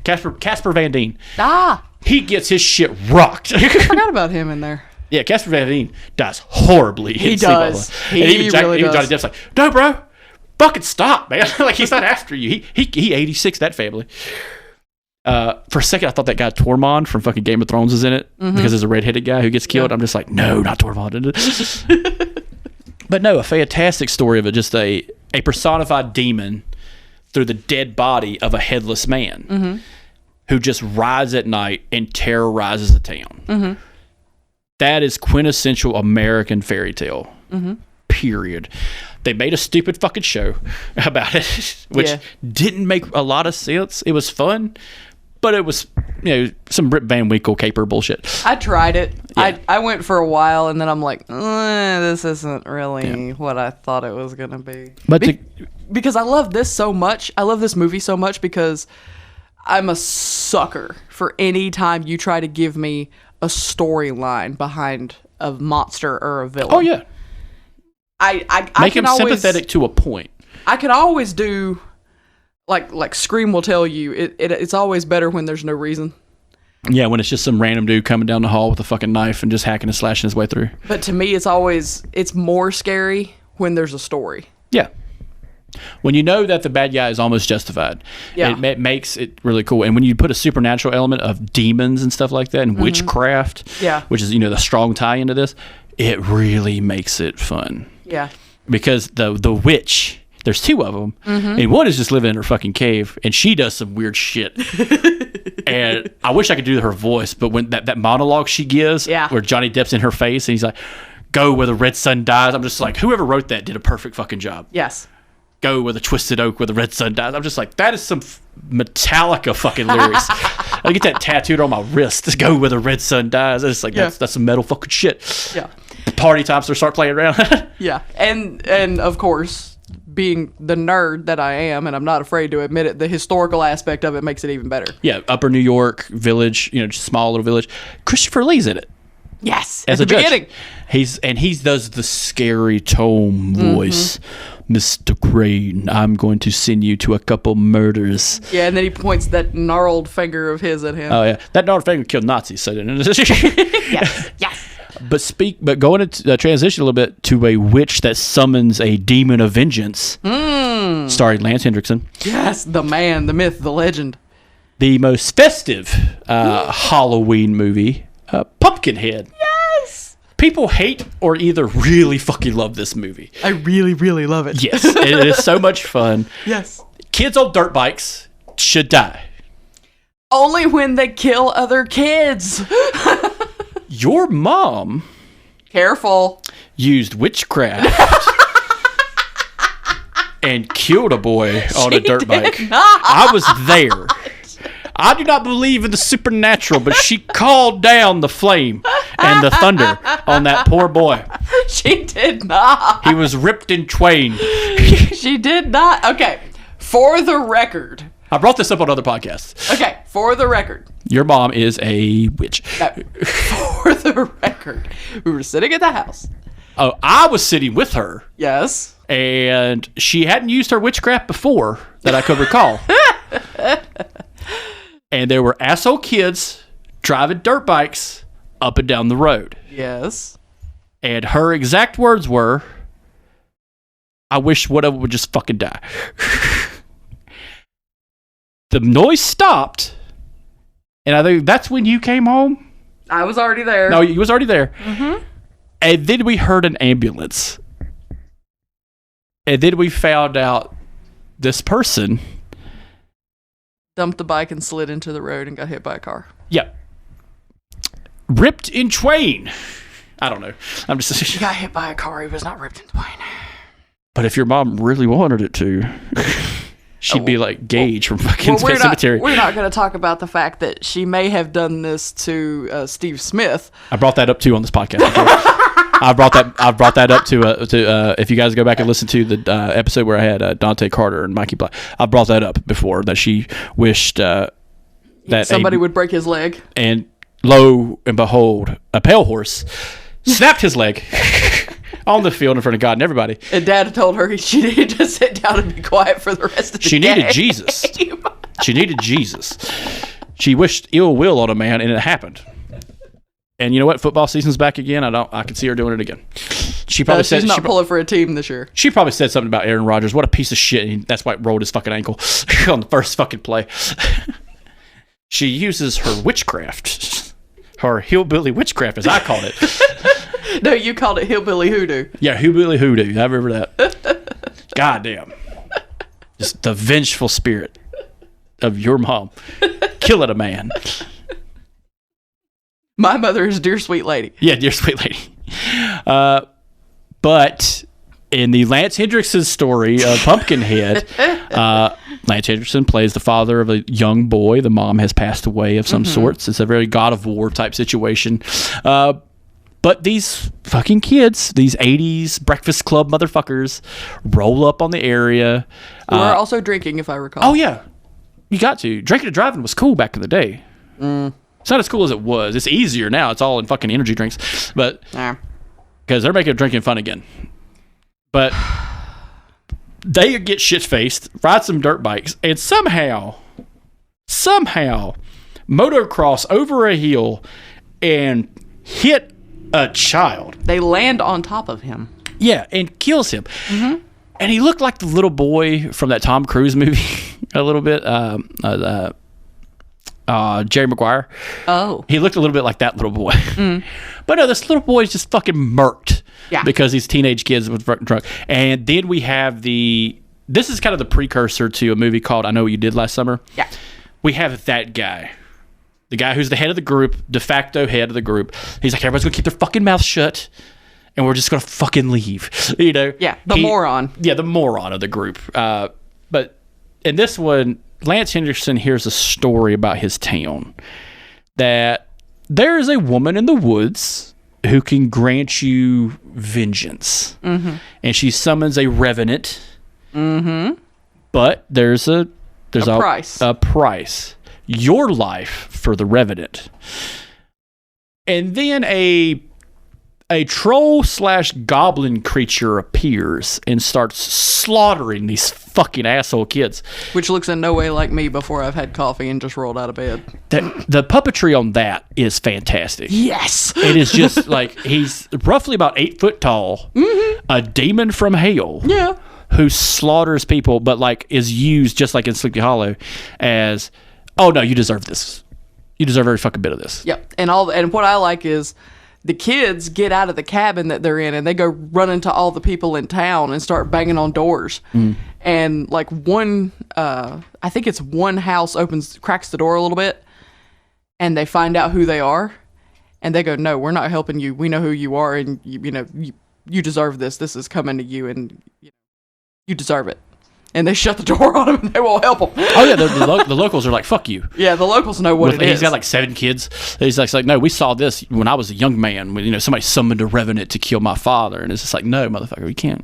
Casper Van Dien. He gets his shit rocked. I forgot about him in there. Yeah, Casper Van Dien dies horribly. He does. He really does. Johnny Depp's like, no, bro. Fucking stop, man. Like, he's not after you. He 86 that family. For a second, I thought that guy Tormund from fucking Game of Thrones is in it because there's a redheaded guy who gets killed. Yeah. I'm just like, no, not Tormund. But no, a fantastic story of it. Just a personified demon through the dead body of a headless man who just rides at night and terrorizes the town. That is quintessential American fairy tale. Period. They made a stupid fucking show about it, which didn't make a lot of sense. It was fun, but it was, some Rip Van Winkle caper bullshit. I tried it. Yeah. I went for a while, and then I'm like, this isn't really what I thought it was going to be. But because I love this so much. I love this movie so much because I'm a sucker for any time you try to give me a storyline behind a monster or a villain. Oh, yeah. I make him sympathetic to a point. I can always do like Scream will tell you it's always better when there's no reason. Yeah, when it's just some random dude coming down the hall with a fucking knife and just hacking and slashing his way through. But to me, it's more scary when there's a story. Yeah. When you know that the bad guy is almost justified, it makes it really cool. And when you put a supernatural element of demons and stuff like that and witchcraft, which is the strong tie into this, it really makes it fun. Yeah. Because the witch, there's two of them, and one is just living in her fucking cave, and she does some weird shit. And I wish I could do her voice, but when that monologue she gives, where Johnny Depp's in her face, and he's like, "Go where the red sun dies," I'm just like, whoever wrote that did a perfect fucking job. Yes. Go where the twisted oak where the red sun dies. I'm just like, that is some Metallica fucking lyrics. I get that tattooed on my wrist. Just go where the red sun dies. It's like, that's some metal fucking shit. Yeah. Party times to start playing around. Yeah. And of course, being the nerd that I am, and I'm not afraid to admit it, the historical aspect of it makes it even better. Yeah. Upper New York village, just small little village. Christopher Lee's in it. Yes. As at the beginning. He does the scary tone voice. Mr. Crane, I'm going to send you to a couple murders. Yeah, and then he points that gnarled finger of his at him. Oh yeah, that gnarled finger killed Nazis. So yes. But going into transition a little bit to a witch that summons a demon of vengeance, starring Lance Hendrickson. Yes, the man, the myth, the legend. The most festive Halloween movie, Pumpkinhead. Yes. People hate or either really fucking love this movie. I really, really love it. Yes, it is so much fun. Yes. Kids on dirt bikes should die. Only when they kill other kids. Your mom... Careful. ...used witchcraft and killed a boy on a dirt bike. not. I was there. I do not believe in the supernatural, but she called down the flame and the thunder on that poor boy. She did not. He was ripped in twain. She did not. Okay, for the record. I brought this up on other podcasts. Okay, for the record. Your mom is a witch. No, for the record, we were sitting at the house. Oh, I was sitting with her, Yes. and she hadn't used her witchcraft before that I could recall. And there were asshole kids driving dirt bikes up and down the road. Yes. And her exact words were, I wish whatever would just fucking die. The noise stopped, and I think that's when you came home. I was already there. No, you was already there. Mm-hmm. And then we heard an ambulance. And then we found out this person Dumped the bike and slid into the road and got hit by a car. Yep. Ripped in twain. I don't know. I'm just. He got hit by a car. He was not ripped in twain. But if your mom really wanted it to, she'd be like Gage from fucking Pet Cemetery. We're not going to talk about the fact that she may have done this to Steve Smith. I brought that up too on this podcast. I brought that up to if you guys go back and listen to the episode where I had Dante Carter and Mikey Black. I brought that up before, that she wished that somebody would break his leg. And lo and behold, a pale horse snapped his leg on the field in front of God and everybody. And Dad told her she needed to sit down and be quiet for the rest of the She day. needed Jesus. She needed Jesus. She wished ill will on a man, and it happened. And you know what? Football season's back again. I can see her doing it again. She probably said she's not pulling for a team this year. She probably said something about Aaron Rodgers. What a piece of shit. And that's why it rolled his fucking ankle on the first fucking play. She uses her witchcraft. Her hillbilly witchcraft, as I called it. No, you called it hillbilly hoodoo. Yeah, hillbilly hoodoo. I remember that. Goddamn. Just the vengeful spirit of your mom killing a man. My mother is dear sweet lady. Yeah, dear sweet lady. But in the Lance Hendrickson story of Pumpkinhead, Lance Hendrickson plays the father of a young boy. The mom has passed away of some sorts. It's a very God of War type situation. But these fucking kids, these 80s Breakfast Club motherfuckers, roll up on the area. We were also drinking, if I recall. Oh, yeah. You got to. Drinking and driving was cool back in the day. It's not as cool as it was. It's easier now. It's all in fucking energy drinks. But because they're making drinking fun again. But they get shit-faced, ride some dirt bikes, and somehow, motocross over a hill and hit a child. They land on top of him. Yeah, and kills him. Mm-hmm. And he looked like the little boy from that Tom Cruise movie a little bit. Jerry Maguire. Oh. He looked a little bit like that little boy. But no, this little boy is just fucking murked. Yeah. Because these teenage kids was drunk. And then we have this is kind of the precursor to a movie called I Know What You Did Last Summer. Yeah. We have that guy. The guy who's the head of the group, de facto head of the group. He's like, everybody's going to keep their fucking mouth shut. And we're just going to fucking leave. You know? Yeah, the moron. Yeah, the moron of the group. But in this one, Lance Henderson hears a story about his town. That there is a woman in the woods who can grant you vengeance. Mm-hmm. And she summons a revenant. Mm-hmm. But there's a price. A price. Your life for the revenant. And then a troll / goblin creature appears and starts slaughtering these fucking asshole kids. Which looks in no way like me before I've had coffee and just rolled out of bed. The puppetry on that is fantastic. Yes! It is just like, he's roughly about 8 foot tall, a demon from hell. Yeah. Who slaughters people, but like is used just like in Sleepy Hollow as, oh no, you deserve this. You deserve every fucking bit of this. Yep. And what I like is the kids get out of the cabin that they're in and they go run into all the people in town and start banging on doors. And like one, I think it's one house cracks the door a little bit and they find out who they are and they go, no, we're not helping you. We know who you are and you deserve this. This is coming to you and you deserve it. and they shut the door on him and they won't help him. Oh yeah, the locals are like, fuck you. Yeah, the locals know what it is. He's got like 7 kids. He's like, no, we saw this when I was a young man. When somebody summoned a revenant to kill my father, and it's just like, no, motherfucker, we can't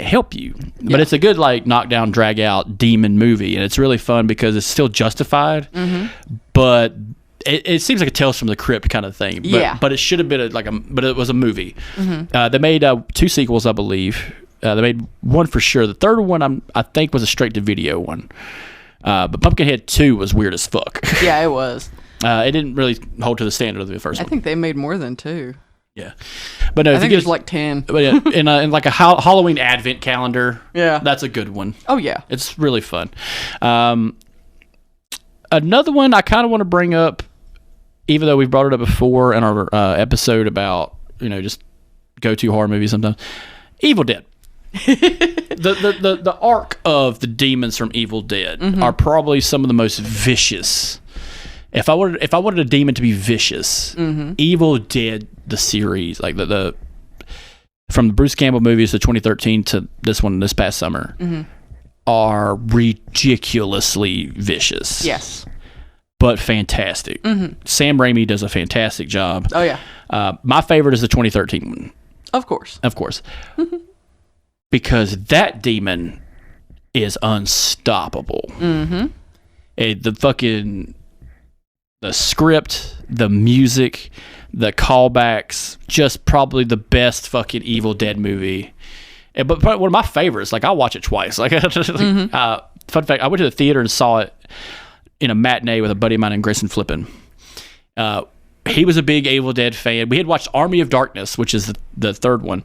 help you. But it's a good like knockdown, drag out demon movie, and it's really fun because it's still justified, but it seems like a Tales from the Crypt kind of thing. But it should have been but it was a movie. They made 2 sequels, I believe. They made one for sure. The third one I think was a straight to video one. But Pumpkinhead 2 was weird as fuck. Yeah, it was. It didn't really hold to the standard of the first one. I think they made more than 2. Yeah, but no, I think there's like 10. But yeah, in like a Halloween advent calendar. Yeah, that's a good one. Oh yeah, it's really fun. Another one I kind of want to bring up, even though we've brought it up before in our episode about just go-to horror movies sometimes. Evil Dead. the arc of the demons from Evil Dead are probably some of the most vicious. If I wanted a demon to be vicious, Evil Dead the series, like the from the Bruce Campbell movies to 2013 to this one this past summer, are ridiculously vicious. Yes, but fantastic. Sam Raimi does a fantastic job. Oh yeah. My favorite is the 2013 one. Of course. Because that demon is unstoppable. The script, the music, the callbacks, just probably the best fucking Evil Dead movie. But one of my favorites, like I'll watch it twice. Like, fun fact, I went to the theater and saw it in a matinee with a buddy of mine named Grayson Flippin. He was a big Evil Dead fan. We had watched Army of Darkness, which is the third one,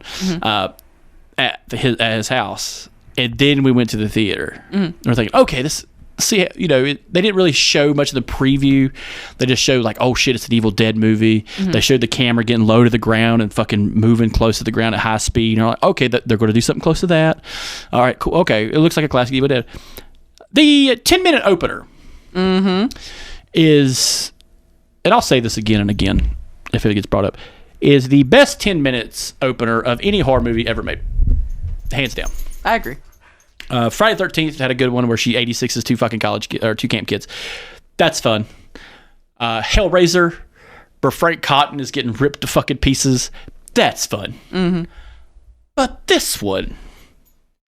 at his house, and then we went to the theater. And we're thinking, okay, they didn't really show much of the preview. They just showed like, oh shit, it's an Evil Dead movie. They showed the camera getting low to the ground and fucking moving close to the ground at high speed. And you're like, okay, they're going to do something close to that. All right, cool. Okay, it looks like a classic Evil Dead. The 10-minute opener is, and I'll say this again and again if it gets brought up, is the best 10 minutes opener of any horror movie ever made. Hands down. I agree. Friday the 13th had a good one where she 86s 2 fucking two camp kids. That's fun. Hellraiser, where Frank Cotton is getting ripped to fucking pieces. That's fun. But this one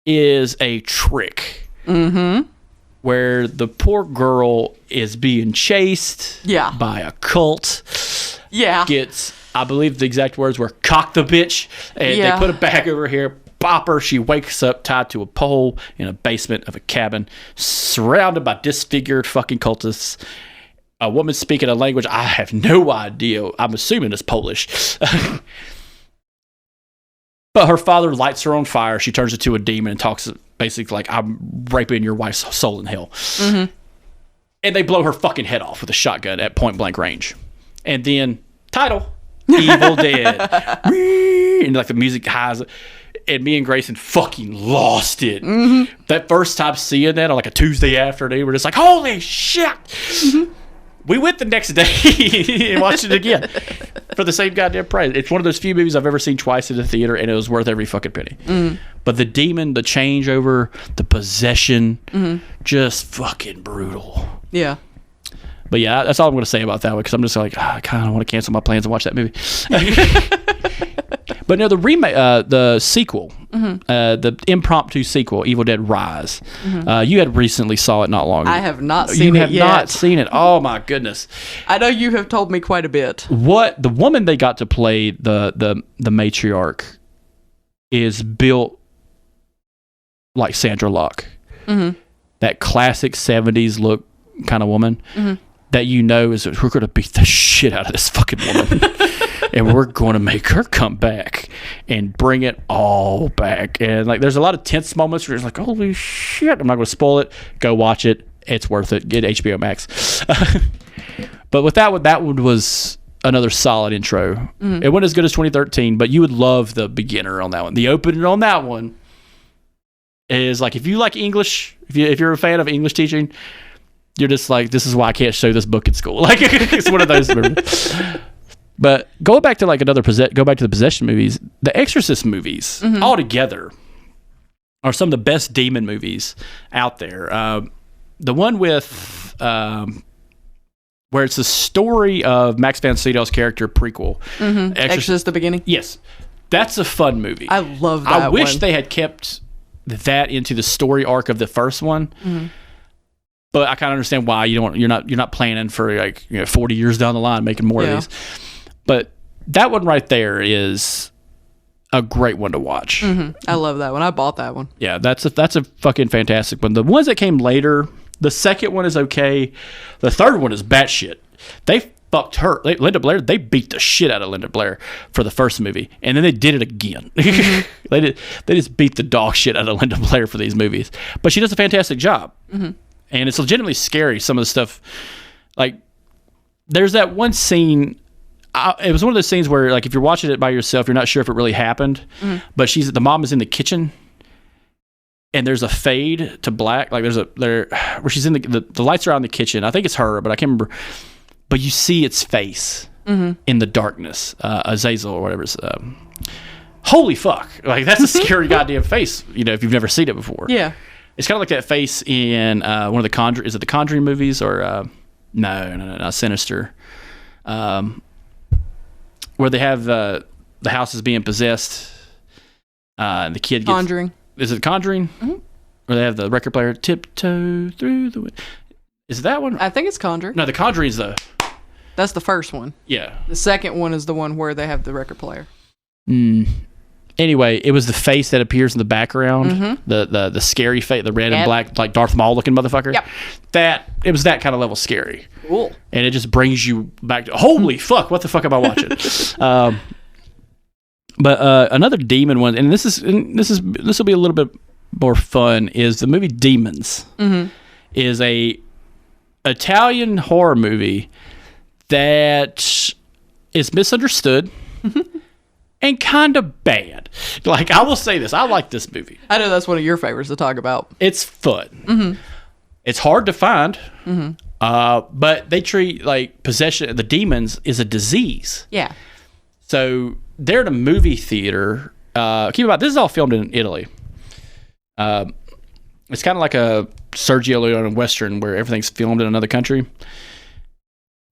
is a trick. Where the poor girl is being chased by a cult. Yeah. Gets, I believe the exact words were, cock the bitch. And they put a bag over here. Bop her. She wakes up tied to a pole in a basement of a cabin, surrounded by disfigured fucking cultists. A woman speaking a language I have no idea. I'm assuming it's Polish. But her father lights her on fire. She turns into a demon and talks basically like, I'm raping your wife's soul in hell. And they blow her fucking head off with a shotgun at point blank range. And then, title, Evil Dead. And like the music highs. And me and Grayson fucking lost it. That first time seeing that on like a Tuesday afternoon, we're just like, holy shit. We went the next day and watched it again for the same goddamn price. It's one of those few movies I've ever seen twice in the theater, and it was worth every fucking penny. But the demon, the changeover, the possession, just fucking brutal. Yeah. But yeah, that's all I'm going to say about that one, because I'm just like, I kind of want to cancel my plans and watch that movie. But no, the remake, the sequel, the impromptu sequel, Evil Dead Rise. You had recently saw it not long ago. I have not seen it yet. You have not seen it. Oh my goodness. I know you have told me quite a bit. What the woman they got to play the matriarch is built like Sandra Locke. That classic 70s look kind of woman that is we're going to beat the shit out of this fucking woman. And we're going to make her come back and bring it all back. And like, there's a lot of tense moments where it's like, holy shit. I'm not going to spoil it. Go watch it. It's worth it. Get HBO Max. But with that one was another solid intro. It wasn't as good as 2013, but you would love the beginner on that one. The opening on that one is like, if you like English, if you're a fan of English teaching, you're just like, this is why I can't show this book in school. Like, it's one of those. But go back to like go back to the Possession movies, the Exorcist movies altogether are some of the best demon movies out there. The one with where it's the story of Max von Sydow's character prequel. Exorcist the beginning. Yes, that's a fun movie. I love that. I wish they had kept that into the story arc of the first one. But I kind of understand why you're not planning for 40 years down the line making more of these. But that one right there is a great one to watch. I love that one. I bought that one. Yeah, that's a fucking fantastic one. The ones that came later, the second one is okay. The third one is batshit. They fucked her. Linda Blair, they beat the shit out of Linda Blair for the first movie, and then they did it again. They just beat the dog shit out of Linda Blair for these movies. But she does a fantastic job. And it's legitimately scary, some of the stuff. Like, there's that one scene. It was one of those scenes where, like, if you're watching it by yourself, you're not sure if it really happened. But the mom is in the kitchen, and there's a fade to black. Like, where she's in the lights are out in the kitchen. I think it's her, but I can't remember. But you see its face in the darkness. Azazel or whatever. Holy fuck! Like, that's a scary goddamn face. If you've never seen it before. Yeah. It's kind of like that face in one of the Conjuring. Is it the Conjuring movies or no, not Sinister? Where they have the house is being possessed. And the kid gets Conjuring. Is it Conjuring? Where they have the record player tiptoe through the window. Is it that one? I think it's Conjuring. No, the Conjuring is That's the first one. Yeah. The second one is the one where they have the record player. Anyway, it was the face that appears in the background, the scary face, the red and black, like Darth Maul looking motherfucker. Yep. It was that kind of level scary. Cool. And it just brings you back to holy fuck, what the fuck am I watching? But another demon one, and this will be a little bit more fun, is the movie Demons. Is a Italian horror movie that is misunderstood. And kind of bad. Like, I will say this. I like this movie. I know that's one of your favorites to talk about. It's fun. It's hard to find. But they treat, like, possession, the demons is a disease. Yeah. So they're in a movie theater. Keep in mind, this is all filmed in Italy. It's kind of like a Sergio Leone Western where everything's filmed in another country.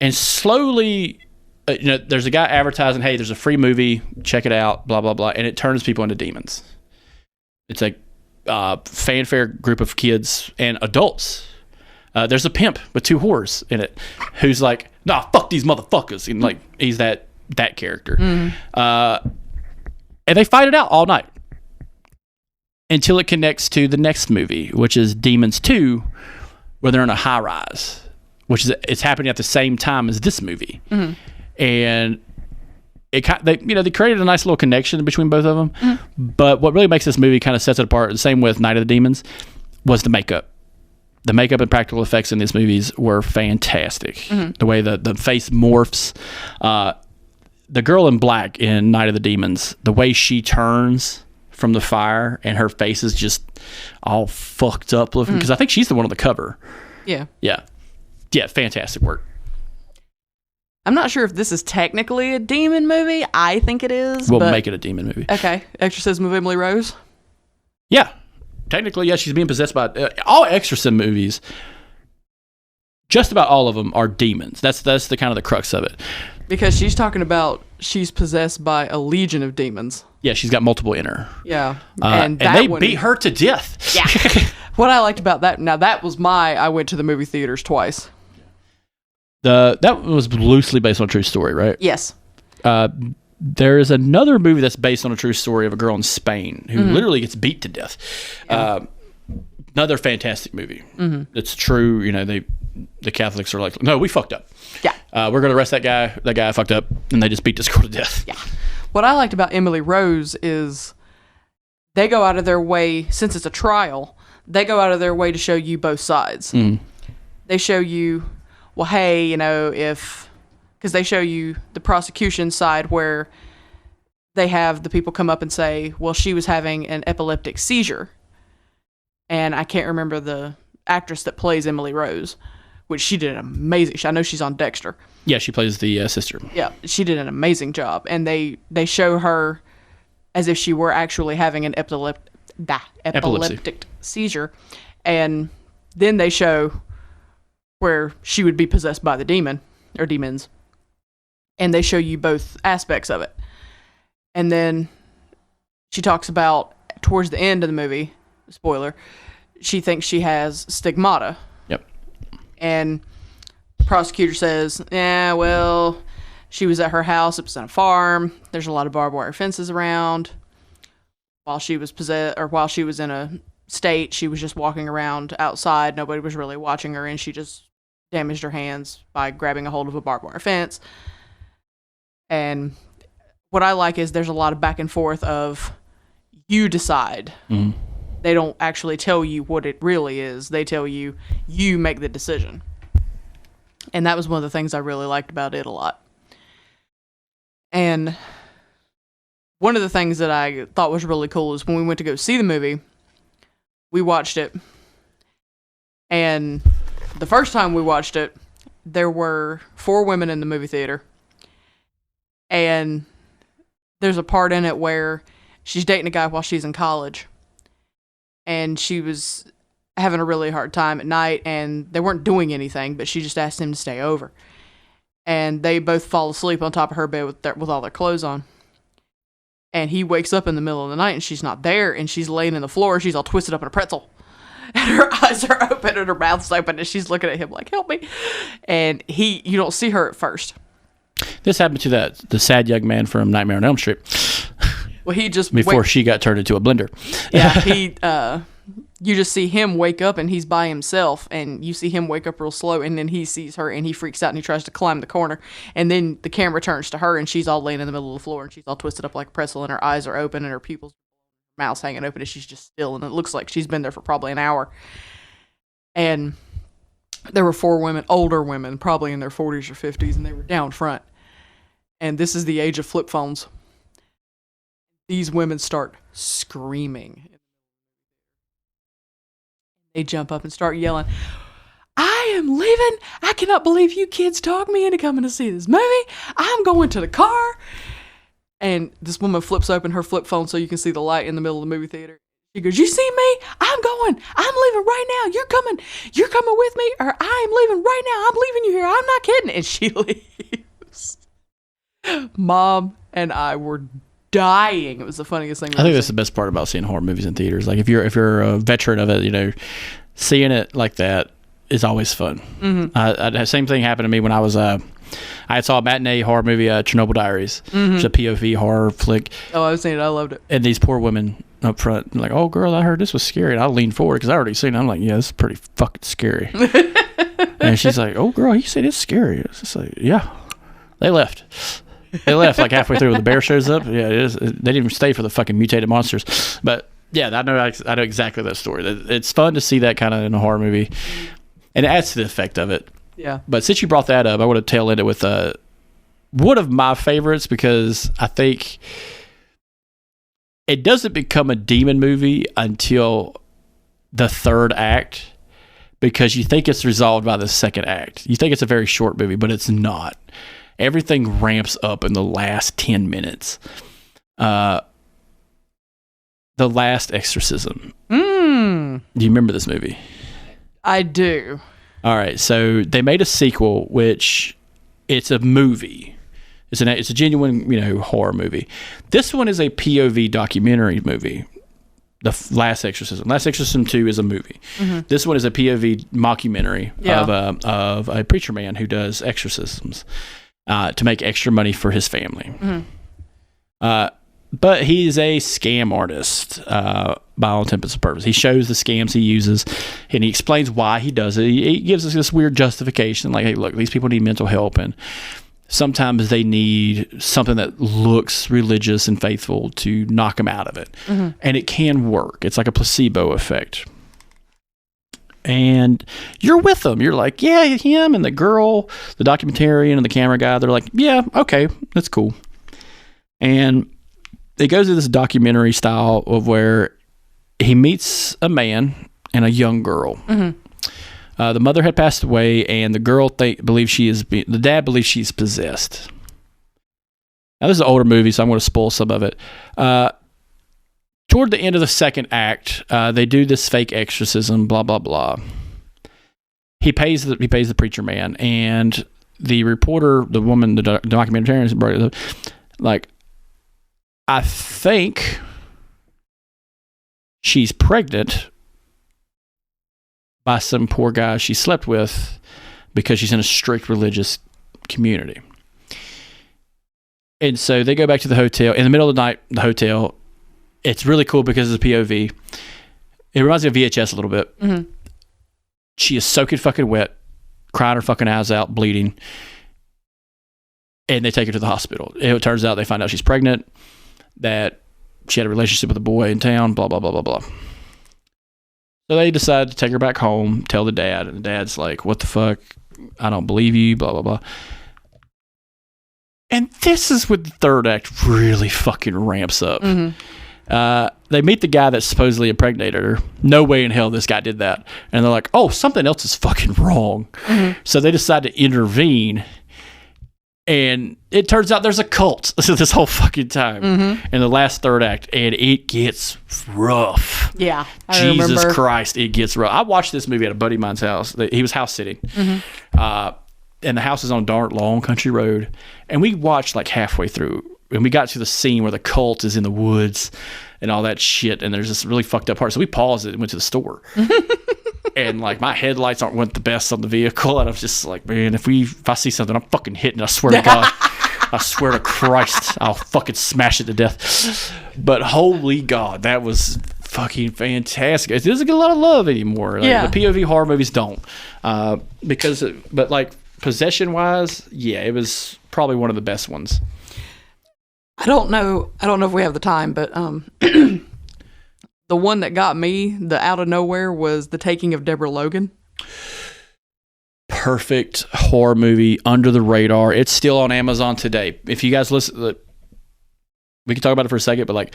And slowly... there's a guy advertising, hey, there's a free movie, check it out, blah, blah, blah, and it turns people into demons. It's a fanfare group of kids and adults. There's a pimp with two whores in it who's like, nah, fuck these motherfuckers. And, like, he's that character. And they fight it out all night until it connects to the next movie, which is Demons 2, where they're in a high-rise, it's happening at the same time as this movie. And they created a nice little connection between both of them. But what really makes this movie kind of sets it apart, the same with Night of the Demons, was the makeup. The makeup and practical effects in these movies were fantastic. The way the face morphs. The girl in black in Night of the Demons, the way she turns from the fire and her face is just all fucked up looking. Because I think she's the one on the cover. Yeah. Yeah, fantastic work. I'm not sure if this is technically a demon movie. I think it is. We'll make it a demon movie. Okay. Exorcism of Emily Rose? Yeah. Technically, yeah, she's being possessed by... all exorcism movies, just about all of them are demons. That's the kind of the crux of it. Because she's talking about she's possessed by a legion of demons. Yeah, she's got multiple in her. Yeah. And they beat her to death. Yeah. What I liked about that... Now, that was I went to the movie theaters twice. That was loosely based on a true story, right? Yes. There is another movie that's based on a true story of a girl in Spain who literally gets beat to death. Another fantastic movie. It's true. The Catholics are like, no, we fucked up. Yeah. We're going to arrest that guy. That guy fucked up, and they just beat this girl to death. Yeah. What I liked about Emily Rose is they go out of their way, since it's a trial, they go out of their way to show you both sides. They show you... well, hey, because they show you the prosecution side where they have the people come up and say, well, she was having an epileptic seizure. And I can't remember the actress that plays Emily Rose, which she did an amazing... I know she's on Dexter. Yeah, she plays the sister. Yeah, she did an amazing job. And they show her as if she were actually having an epileptic seizure. And then they show where she would be possessed by the demon or demons. And they show you both aspects of it. And then she talks about, towards the end of the movie, spoiler, she thinks she has stigmata. Yep. And the prosecutor says, yeah, well, she was at her house. It was on a farm. There's a lot of barbed wire fences around. While she was while she was in a state, she was just walking around outside. Nobody was really watching her, and she just damaged her hands by grabbing a hold of a barbed wire fence. And what I like is there's a lot of back and forth of you decide. Mm-hmm. They don't actually tell you what it really is. They tell you, you make the decision. And that was one of the things I really liked about it a lot. And one of the things that I thought was really cool is when we went to go see the movie, we watched it. And the first time we watched it, there were 4 women in the movie theater. And there's a part in it where she's dating a guy while she's in college. And she was having a really hard time at night, and they weren't doing anything, but she just asked him to stay over. And they both fall asleep on top of her bed with all their clothes on. And he wakes up in the middle of the night, and she's not there, and she's laying in the floor. She's all twisted up in a pretzel. And her eyes are open, and her mouth's open, and she's looking at him like, help me. And you don't see her at first. This happened to the sad young man from Nightmare on Elm Street. Well, he just... Before she got turned into a blender. Yeah, you just see him wake up, and he's by himself, and you see him wake up real slow, and then he sees her, and he freaks out, and he tries to climb the corner, and then the camera turns to her, and she's all laying in the middle of the floor, and she's all twisted up like a pretzel, and her eyes are open, and her pupils, mouth's hanging open, and she's just still, and it looks like she's been there for probably an hour. And there were 4 women, older women, probably in their 40s or 50s, and they were down front. And this is the age of flip phones. These women start screaming. They jump up and start yelling, I am leaving. I cannot believe you kids talked me into coming to see this movie. I'm going to the car. And this woman flips open her flip phone so you can see the light in the middle of the movie theater. She goes, you see me? I'm going. I'm leaving right now. You're coming with me, or I'm leaving right now. I'm leaving you here. I'm not kidding. And she leaves. Mom and I were dying. It was the funniest thing. I think that's the best part about seeing horror movies in theaters. Like if you're a veteran of it, seeing it like that is always fun. Mm-hmm. The same thing happened to me when I was I saw a matinee horror movie, Chernobyl Diaries. Mm-hmm. It's a POV horror flick. Oh, I was saying it. I loved it. And these poor women up front, like, oh girl, I heard this was scary. And I leaned forward because I already seen it. I'm like, yeah, this is pretty fucking scary. And she's like, oh girl, you said it's scary. It's just like, yeah. They left. They left like halfway through when the bear shows up. Yeah, it is. They didn't even stay for the fucking mutated monsters. But yeah, I know exactly that story. It's fun to see that kind of in a horror movie, and it adds to the effect of it. Yeah. But since you brought that up, I want to tail end it with one of my favorites, because I think it doesn't become a demon movie until the third act, because you think it's resolved by the second act. You think it's a very short movie, but it's not. Everything ramps up in the last 10 minutes. The Last Exorcism. Do you remember this movie? I do. All right, so they made a sequel, which it's a movie. It's a genuine, horror movie. This one is a POV documentary movie. The Last Exorcism. Last Exorcism 2 is a movie. Mm-hmm. This one is a POV mockumentary of a preacher man who does exorcisms to make extra money for his family. Mm-hmm. But he's a scam artist by all intents and purposes. He shows the scams he uses, and he explains why he does it. He gives us this weird justification, like, hey, look, these people need mental help, and sometimes they need something that looks religious and faithful to knock them out of it. Mm-hmm. And it can work. It's like a placebo effect. And you're with them. You're like, yeah, him and the girl, the documentarian and the camera guy, they're like, yeah, okay, that's cool. And it goes to this documentary style of where he meets a man and a young girl. Mm-hmm. The mother had passed away, and the girl believes the dad believes she's possessed. Now, this is an older movie, so I'm going to spoil some of it. toward the end of the second act, they do this fake exorcism, blah blah blah. He pays the preacher man, and the reporter, the woman, the documentarian, like, I think she's pregnant by some poor guy she slept with because she's in a strict religious community. And so they go back to the hotel. In the middle of the night, the hotel, it's really cool because it's a POV. It reminds me of VHS a little bit. Mm-hmm. She is soaking fucking wet, crying her fucking eyes out, bleeding. And they take her to the hospital. It turns out they find out she's pregnant, that she had a relationship with a boy in town, blah, blah, blah, blah, blah. So they decide to take her back home, tell the dad, and the dad's like, what the fuck? I don't believe you, blah, blah, blah. And this is when the third act really fucking ramps up. Mm-hmm. They meet the guy that supposedly impregnated her. No way in hell this guy did that. And they're like, oh, something else is fucking wrong. Mm-hmm. So they decide to intervene. And it turns out there's a cult this whole fucking time in the last third act, and it gets rough. Yeah, I Jesus remember. Christ, it gets rough. I watched this movie at a buddy of mine's house. He was house sitting, and the house is on darn long country road. And we watched like halfway through, and we got to the scene where the cult is in the woods and all that shit. And there's this really fucked up part, so we paused it and went to the store. And like my headlights weren't the best on the vehicle, and I was just like, man, if I see something, I'm fucking hitting. I swear to God, I swear to Christ, I'll fucking smash it to death. But holy God, that was fucking fantastic. It doesn't get a lot of love anymore. Like, the POV horror movies don't, but like possession wise, yeah, it was probably one of the best ones. I don't know if we have the time, but the one that got me, the out of nowhere, was The Taking of Deborah Logan. Perfect horror movie, under the radar. It's still on Amazon today. If you guys listen, we can talk about it for a second, but like,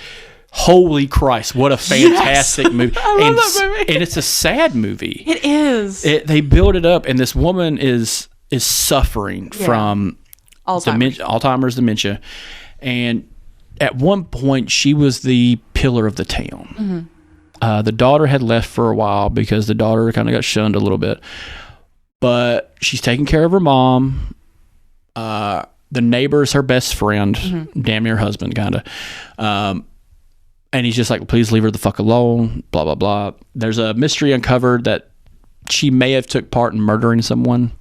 holy Christ, what a fantastic movie. I love that movie. And it's a sad movie. It is. They build it up, and this woman is suffering from Alzheimer's dementia. And at one point, she was the pillar of the town. Mm-hmm. The daughter had left for a while because the daughter kind of got shunned a little bit. But she's taking care of her mom. The neighbor's her best friend, damn near husband, kind of. And he's just like, please leave her the fuck alone, blah, blah, blah. There's a mystery uncovered that she may have took part in murdering someone,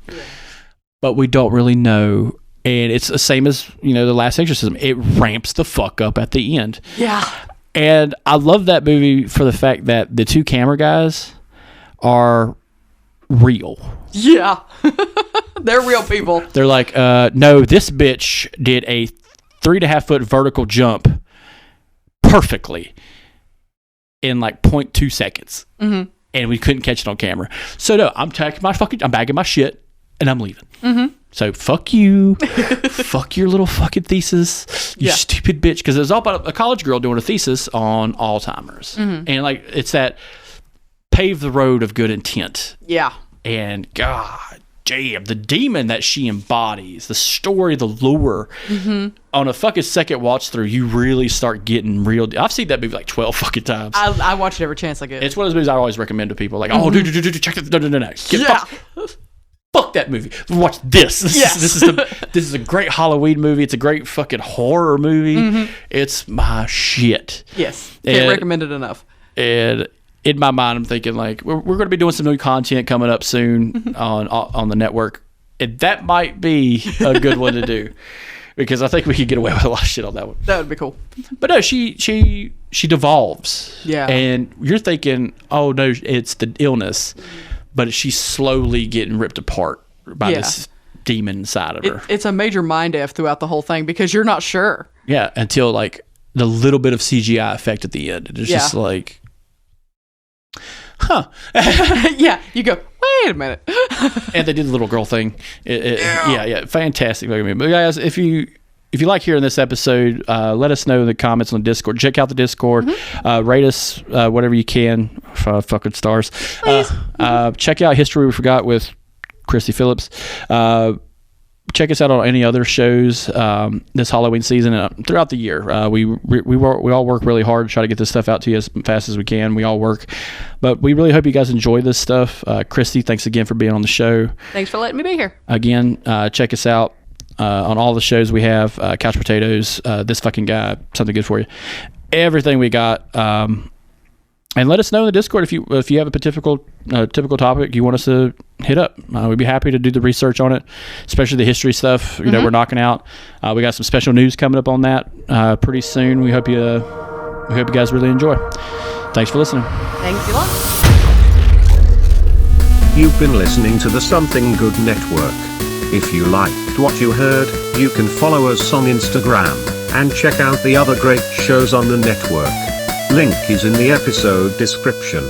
but we don't really know. And it's the same as, the last exorcism. It ramps the fuck up at the end. Yeah. And I love that movie for the fact that the two camera guys are real. Yeah. They're real people. They're like, no, this bitch did a 3.5 foot vertical jump perfectly in like 0.2 seconds. Mm-hmm. And we couldn't catch it on camera. So no, I'm bagging my shit and I'm leaving. Mm-hmm. So fuck you. Fuck your little fucking thesis, you stupid bitch. Because it was all about a college girl doing a thesis on Alzheimer's. Mm-hmm. And like, it's that pave the road of good intent. Yeah. And God damn, the demon that she embodies, the story, the lure. Mm-hmm. On a fucking second watch through, you really start getting real. I've seen that movie like 12 fucking times. I watch it every chance I get. It's one of those movies I always recommend to people. Like, oh, dude, check this. No. Fuck that movie. Watch this. This is a great Halloween movie. It's a great fucking horror movie. Mm-hmm. It's my shit. Yes. Can't recommend it enough. And in my mind, I'm thinking like, we're going to be doing some new content coming up soon on the network. And that might be a good one to do. Because I think we could get away with a lot of shit on that one. That would be cool. But no, she devolves. Yeah. And you're thinking, oh no, it's the illness. But she's slowly getting ripped apart by this demon inside of her. It's a major mind F throughout the whole thing because you're not sure. Yeah, until like the little bit of CGI effect at the end. It's just like, huh. Yeah, you go, wait a minute. And they did the little girl thing. Yeah, fantastic. But guys, if you like hearing this episode, let us know in the comments on the Discord. Check out the Discord. Mm-hmm. Rate us whatever you can. 5 fucking stars. Check out History We Forgot with Cristy Phillips. check us out on any other shows this Halloween season and throughout the year. We all work really hard to try to get this stuff out to you as fast as we can. We all work, but we really hope you guys enjoy this stuff. Cristy, thanks again for being on the show. Thanks for letting me be here. Again, check us out on all the shows we have. Couch Potatoes, This Fucking Guy, Something Good For You, everything we got. And let us know in the Discord if you have a typical topic you want us to hit up. We'd be happy to do the research on it, especially the history stuff. You know, we're knocking out. We got some special news coming up on that pretty soon. We hope you guys really enjoy. Thanks for listening. Thanks a lot. You've been listening to the Something Good Network. If you liked what you heard, you can follow us on Instagram and check out the other great shows on the network. Link is in the episode description.